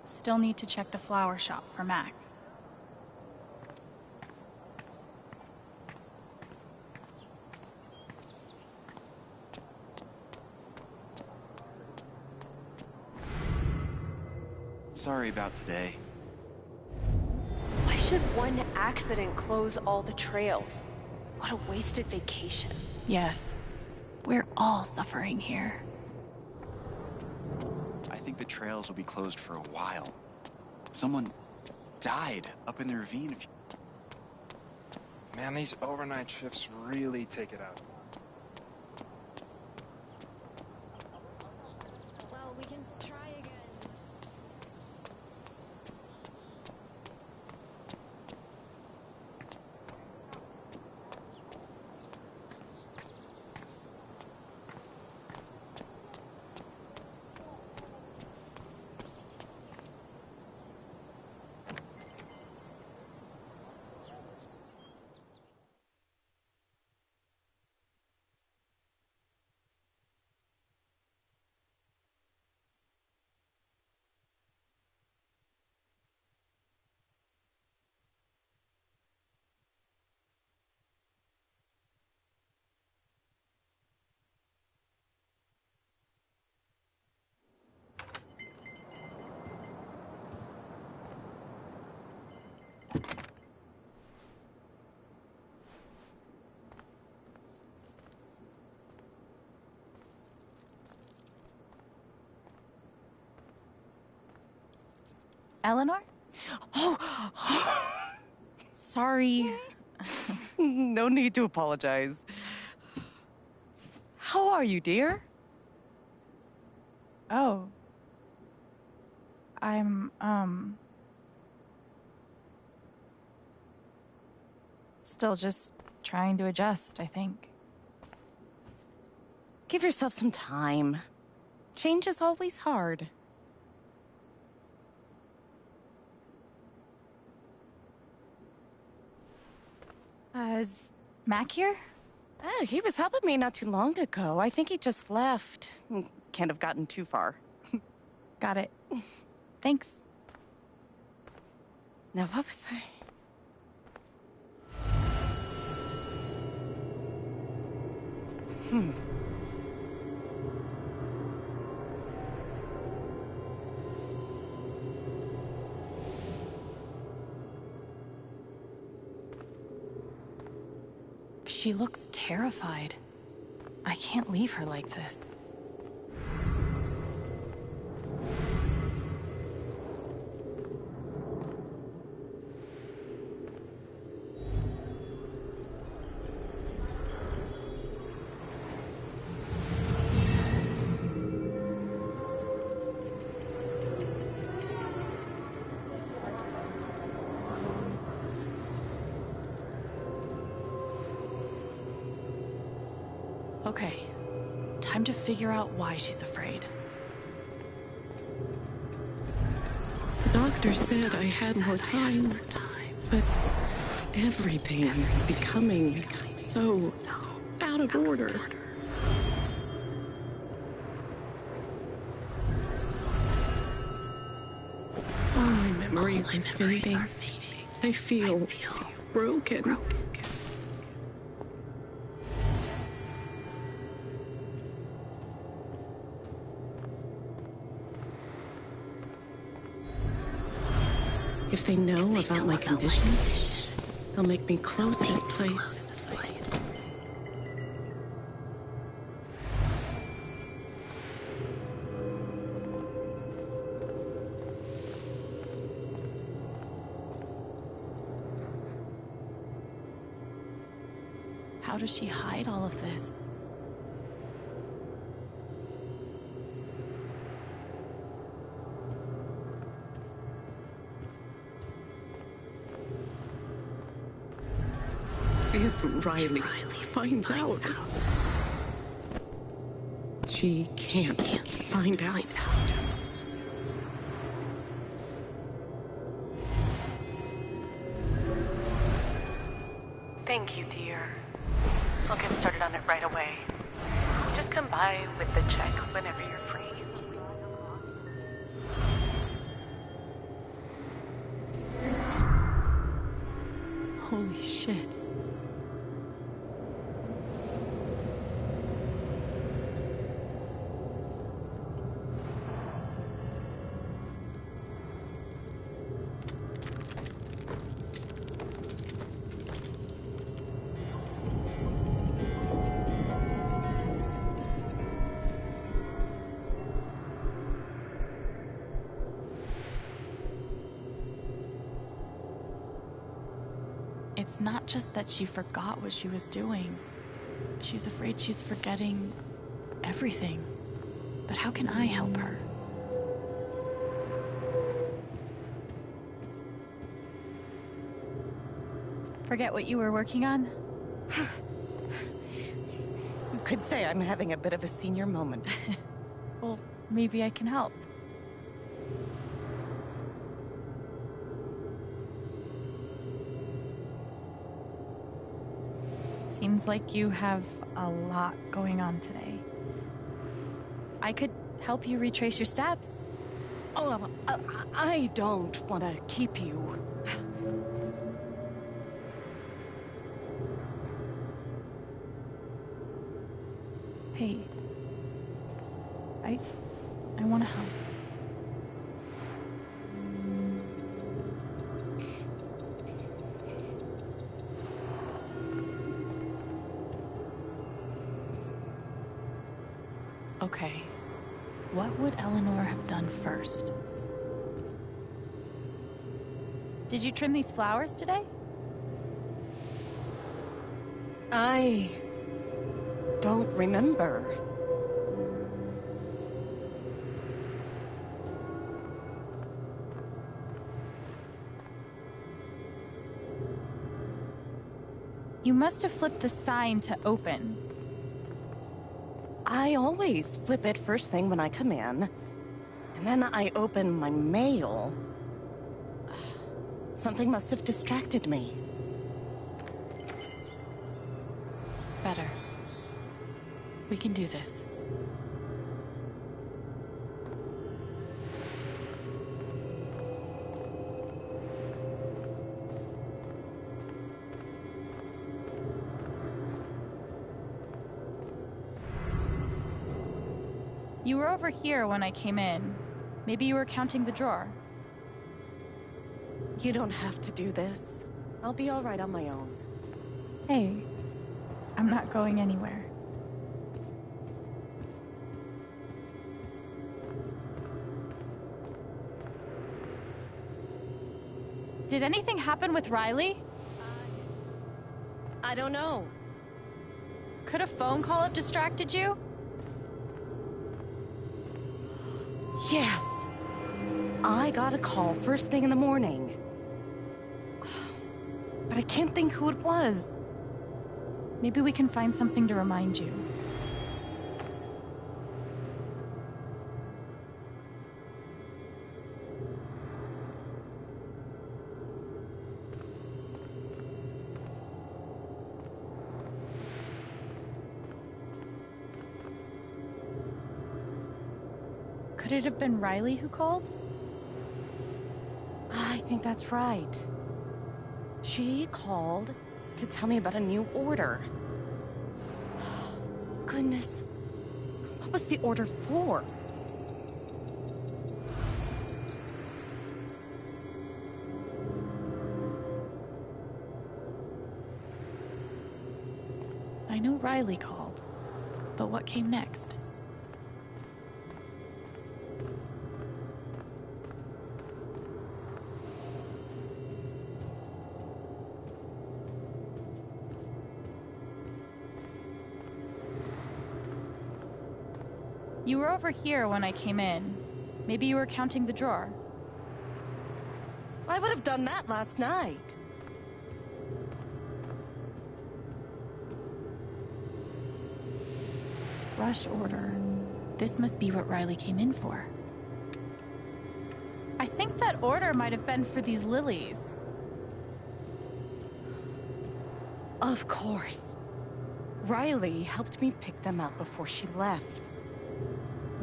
Still need to check the flower shop for Mac. Sorry about today. Why should one accident close all the trails? What a wasted vacation. Yes. We're all suffering here. I think the trails will be closed for a while. Someone died up in the ravine. Man, these overnight shifts really take it out. Well, we can try again. Eleanor? Oh! Sorry. No need to apologize. How are you, dear? Oh. I'm, still just trying to adjust, I think. Give yourself some time. Change is always hard. Is Mac here? Oh, he was helping me not too long ago. I think he just left. Can't have gotten too far. Got it. Thanks. Now, what was I? She looks terrified. I can't leave her like this. Okay, time to figure out why she's afraid. The doctor said I had more time, but everything is becoming so out of order. All my memories are fading. I feel broken. If they know about my condition, they'll make me close this place. How does she hide all of this? If Riley finds out, she can't find out. Thank you, dear. I'll get started on it right away. Just come by with the check whenever you're free. Holy shit. It's not just that she forgot what she was doing. She's afraid she's forgetting everything. But how can I help her? Forget what you were working on? You could say I'm having a bit of a senior moment. Well, maybe I can help. Seems like you have a lot going on today. I could help you retrace your steps. Oh, I don't want to keep you. Hey, I want to help. Okay, what would Eleanor have done first? Did you trim these flowers today? I don't remember. You must have flipped the sign to open. I always flip it first thing when I come in, and then I open my mail. Something must have distracted me. Better. We can do this. You were over here when I came in. Maybe you were counting the drawer. You don't have to do this. I'll be all right on my own. Hey, I'm not going anywhere. Did anything happen with Riley? I don't know. Could a phone call have distracted you? Yes. I got a call first thing in the morning. But I can't think who it was. Maybe we can find something to remind you. Could it have been Riley who called? I think that's right. She called to tell me about a new order. Goodness. What was the order for? I know Riley called, but what came next? You were over here when I came in. Maybe you were counting the drawer. I would have done that last night. Rush order. This must be what Riley came in for. I think that order might have been for these lilies. Of course. Riley helped me pick them out before she left.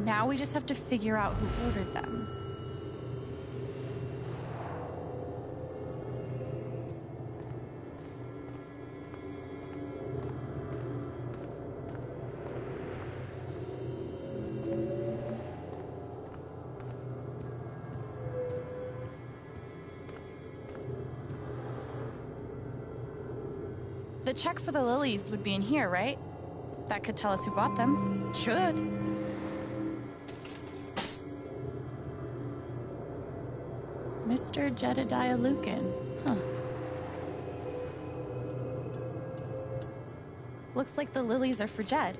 Now we just have to figure out who ordered them. The check for the lilies would be in here, right? That could tell us who bought them. Should. Mr. Jedediah Lucan. Huh. Looks like the lilies are for Jed.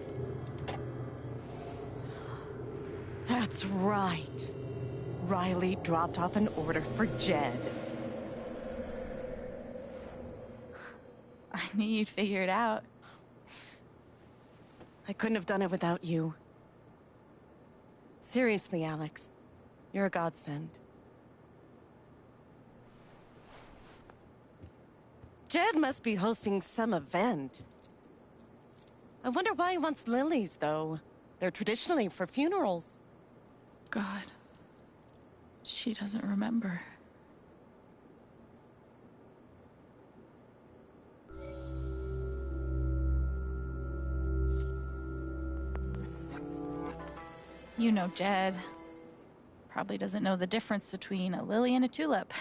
That's right. Riley dropped off an order for Jed. I knew you'd figure it out. I couldn't have done it without you. Seriously, Alex. You're a godsend. Jed must be hosting some event. I wonder why he wants lilies, though. They're traditionally for funerals. God. She doesn't remember. You know Jed. Probably doesn't know the difference between a lily and a tulip.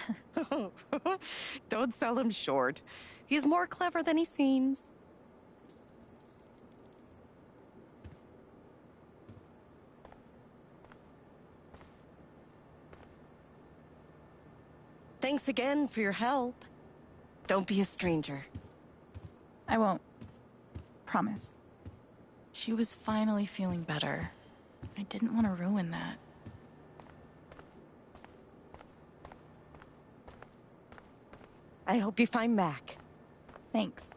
Don't sell him short. He's more clever than he seems. Thanks again for your help. Don't be a stranger. I won't. Promise. She was finally feeling better. I didn't want to ruin that. I hope you find Mac. Thanks.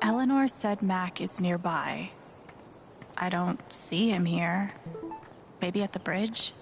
Eleanor said Mac is nearby. I don't see him here. Maybe at the bridge?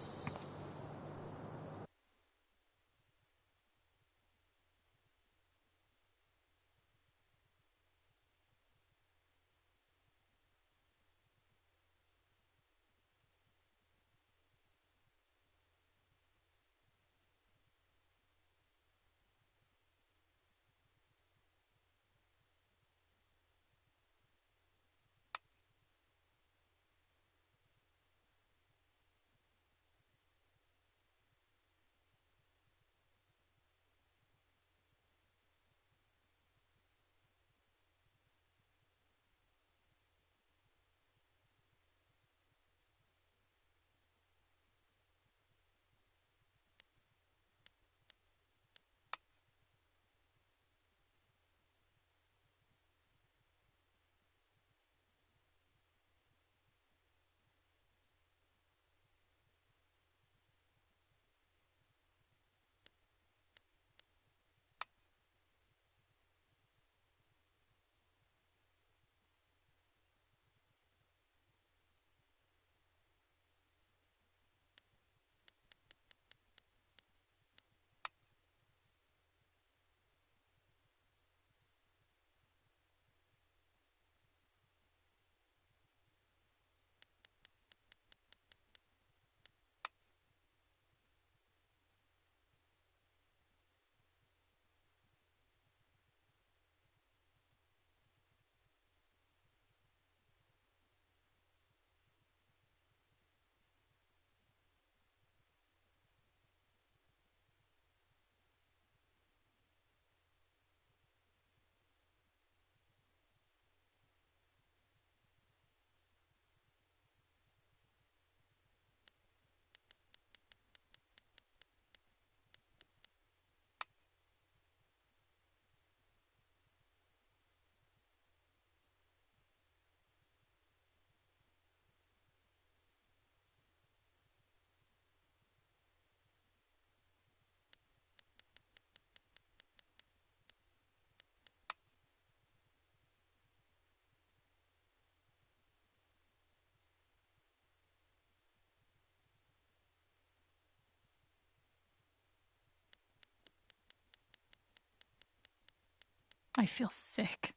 I feel sick.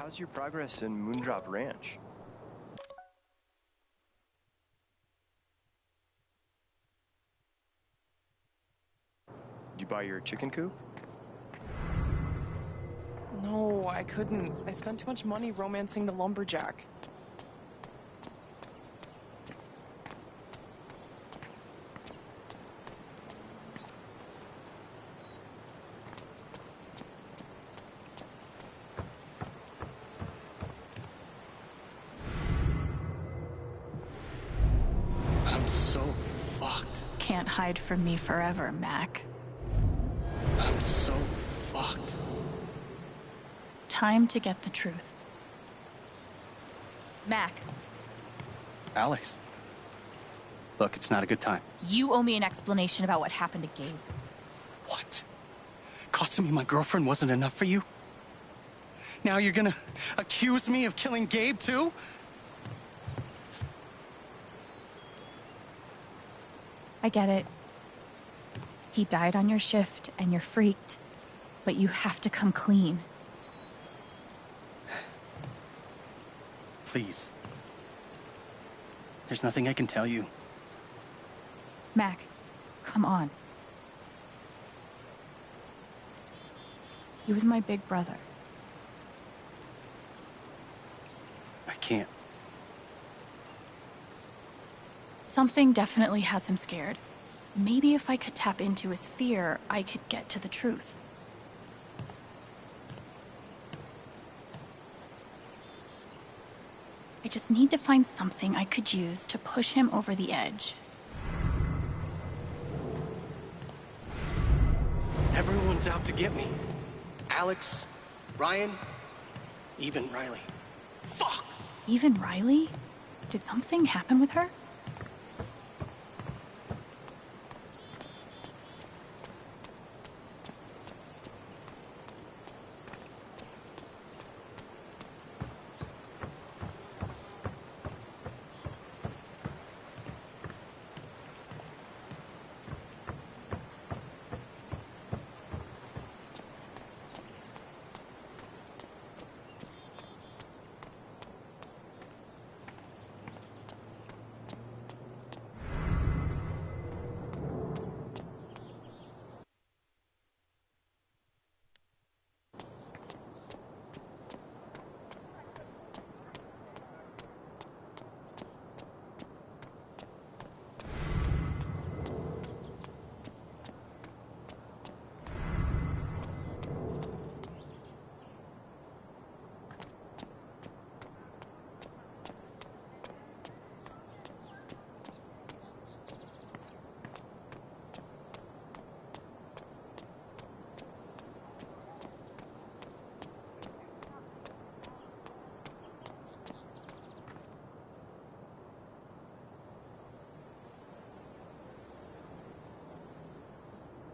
How's your progress in Moondrop Ranch? Did you buy your chicken coop? No, I couldn't. I spent too much money romancing the lumberjack. I'm so fucked. Can't hide from me forever, Mac. I'm so fucked. Time to get the truth. Mac, Alex. Look, it's not a good time. you owe me an explanation about what happened to Gabe. What? Costing me my girlfriend wasn't enough for you? Now you're gonna accuse me of killing Gabe, too? I get it. He died on your shift, and you're freaked. But you have to come clean. Please. There's nothing I can tell you. Mac, come on. He was my big brother. I can't. Something definitely has him scared. Maybe if I could tap into his fear, I could get to the truth. I just need to find something I could use to push him over the edge. Everyone's out to get me. Alex, Ryan, even Riley. Fuck! Even Riley? Did something happen with her?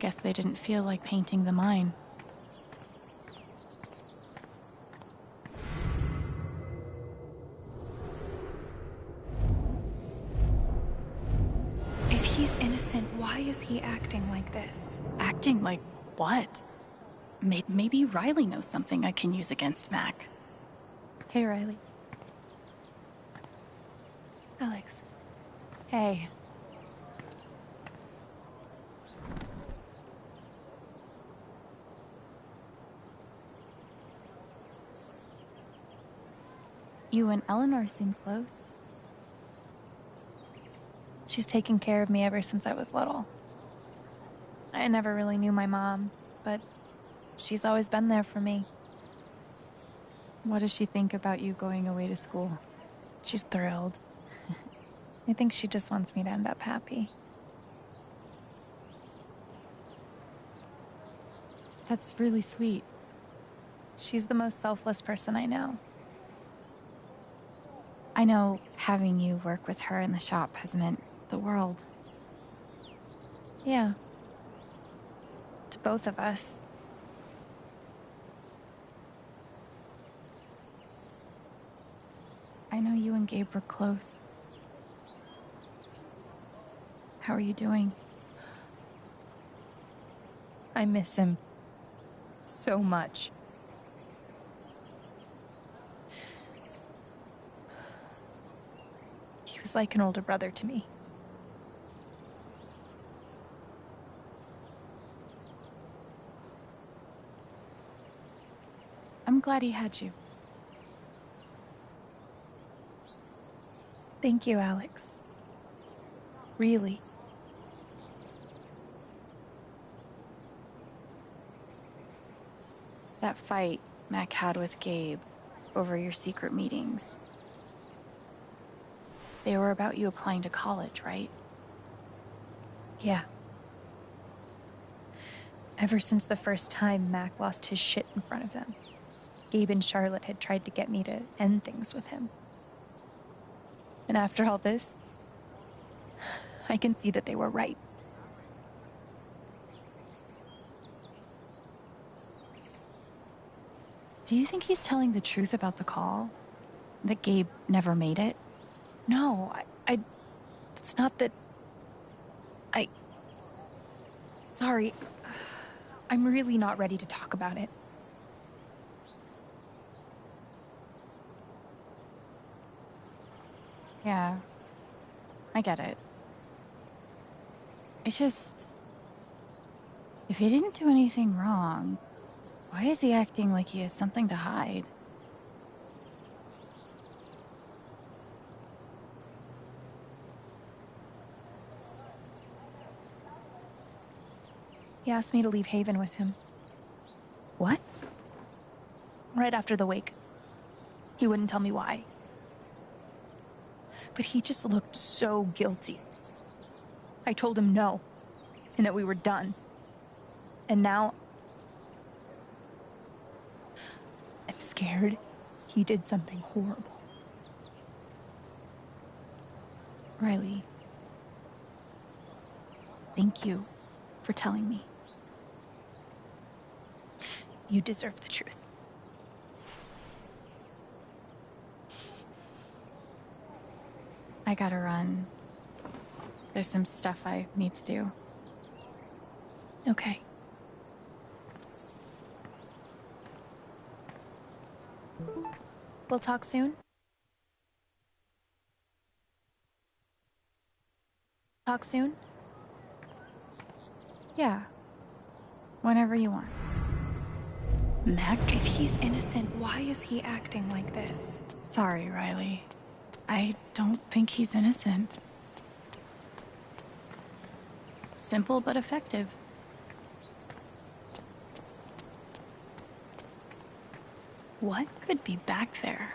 Guess they didn't feel like painting the mine. If he's innocent, why is he acting like this? Acting like what? Maybe Riley knows something I can use against Mac. Hey, Riley. Alex. Hey. You and Eleanor seem close. She's taken care of me ever since I was little. I never really knew my mom, but she's always been there for me. What does she think about you going away to school? She's thrilled. I think she just wants me to end up happy. That's really sweet. She's the most selfless person I know. I know having you work with her in the shop has meant the world. Yeah. To both of us. I know you and Gabe were close. How are you doing? I miss him so much. He was like an older brother to me. I'm glad he had you. Thank you, Alex. Really. That fight Mac had with Gabe over your secret meetings. They were about you applying to college, right? Yeah. Ever since the first time Mac lost his shit in front of them, Gabe and Charlotte had tried to get me to end things with him. And after all this, I can see that they were right. Do you think he's telling the truth about the call? That Gabe never made it? No, it's not that... Sorry. I'm really not ready to talk about it. Yeah, I get it. It's just... if he didn't do anything wrong, why is he acting like he has something to hide? He asked me to leave Haven with him. What? Right after the wake. He wouldn't tell me why. But he just looked so guilty. I told him no, and that we were done. And now... I'm scared he did something horrible. Riley, thank you for telling me. You deserve the truth. I gotta run. There's some stuff I need to do. Okay. We'll talk soon? Talk soon? Yeah. Whenever you want. Mac, if he's innocent, why is he acting like this? Sorry, Riley. I don't think he's innocent. Simple but effective. What could be back there?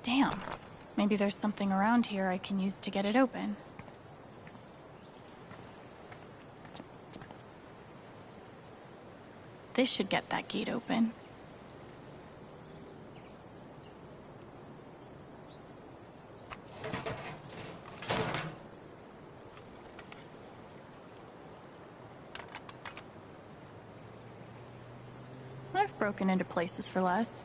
Damn. Maybe there's something around here I can use to get it open. This should get that gate open. I've broken into places for less.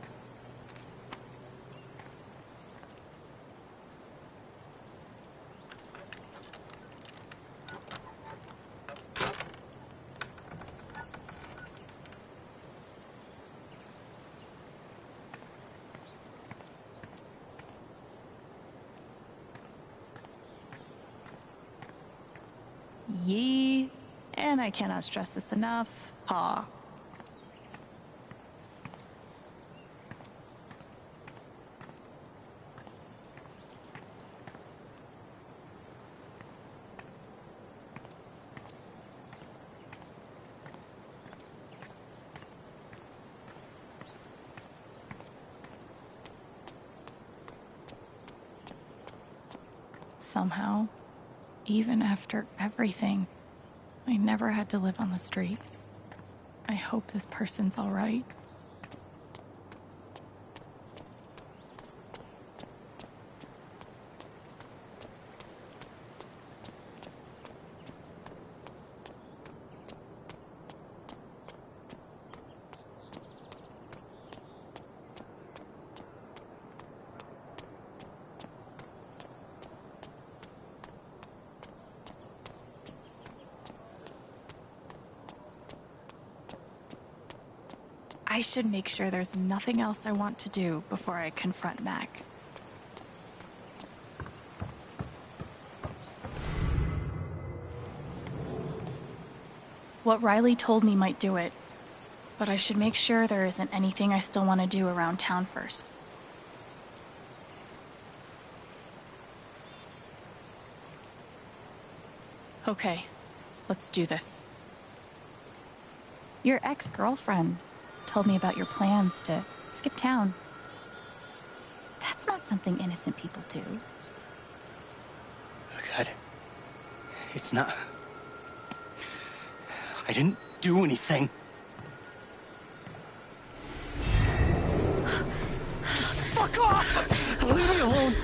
Yee, and I cannot stress this enough, paw. somehow, even after everything, I never had to live on the street. I hope this person's all right. I should make sure there's nothing else I want to do before I confront Mac. What Riley told me might do it, but I should make sure there isn't anything I still want to do around town first. Okay, let's do this. Your ex-girlfriend told me about your plans to skip town. That's not something innocent people do. God, it's not... I didn't do anything. Just fuck off! Leave me alone!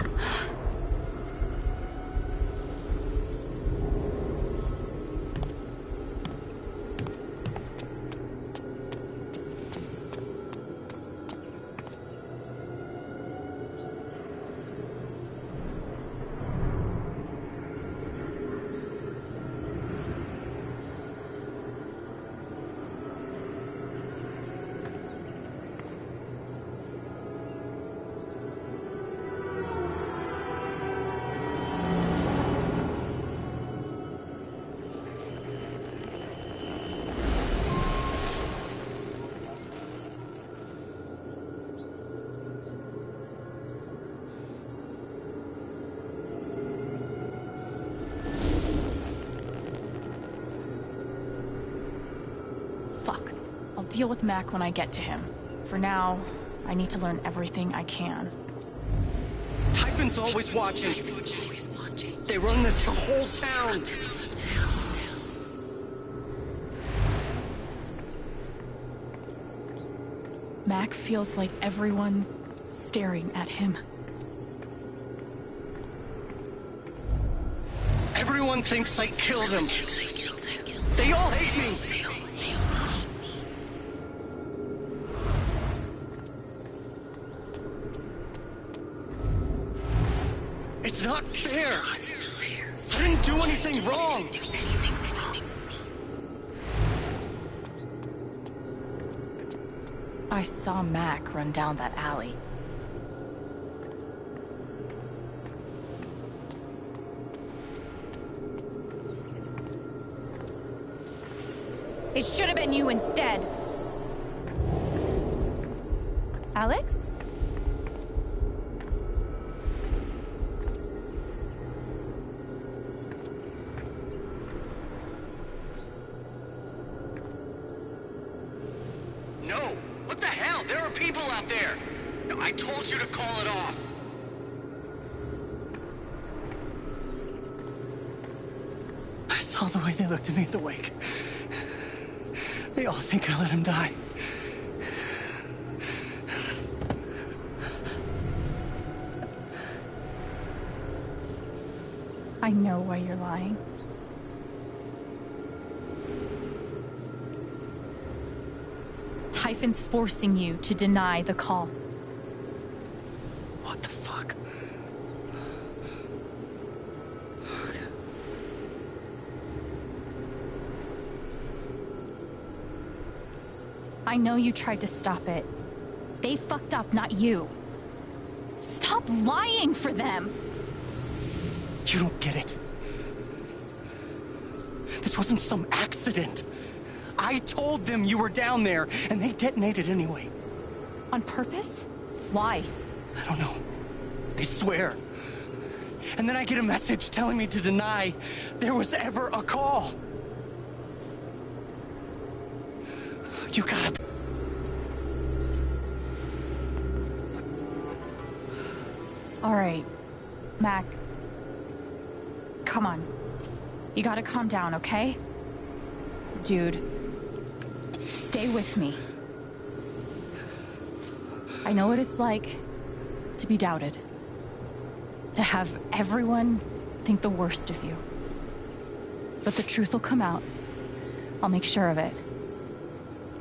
I'll deal with Mac when I get to him. For now, I need to learn everything I can. Typhon's always watching. They run this whole town. Mac feels like everyone's staring at him. Everyone thinks I killed him. They all hate me. It's not fair. I didn't do anything wrong. I saw Mac run down that alley. It should have been you instead. Alex? No! What the hell? There are people out there! No, I told you to call it off! I saw the way they looked at me at the wake. They all think I let him die. I know why you're lying. Typhon's forcing you to deny the call. What the fuck? I know you tried to stop it. They fucked up, not you. Stop lying for them! You don't get it. This wasn't some accident. I told them you were down there, and they detonated anyway. On purpose? Why? I don't know. I swear. And then I get a message telling me to deny there was ever a call. You gotta... All right, Mac. come on. You gotta calm down, okay? Dude, stay with me. I know what it's like to be doubted. To have everyone think the worst of you. But the truth will come out. I'll make sure of it.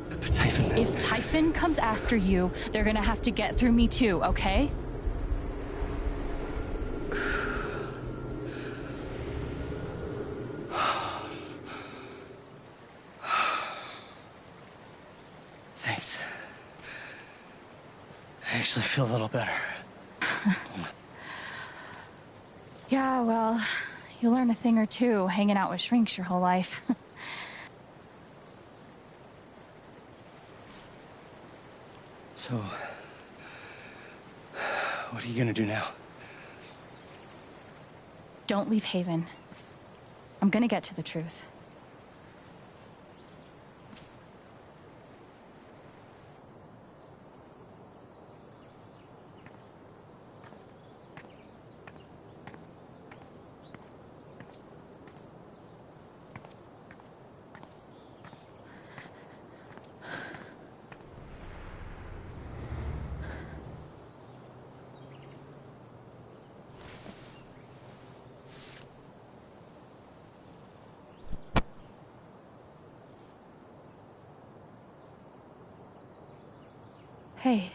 But Typhon... If Typhon comes after you, they're gonna have to get through me too, okay? Thanks. I actually feel a little better. Yeah, well, you learn a thing or two hanging out with shrinks your whole life. So, what are you gonna do now? Don't leave Haven. I'm gonna get to the truth. Hey.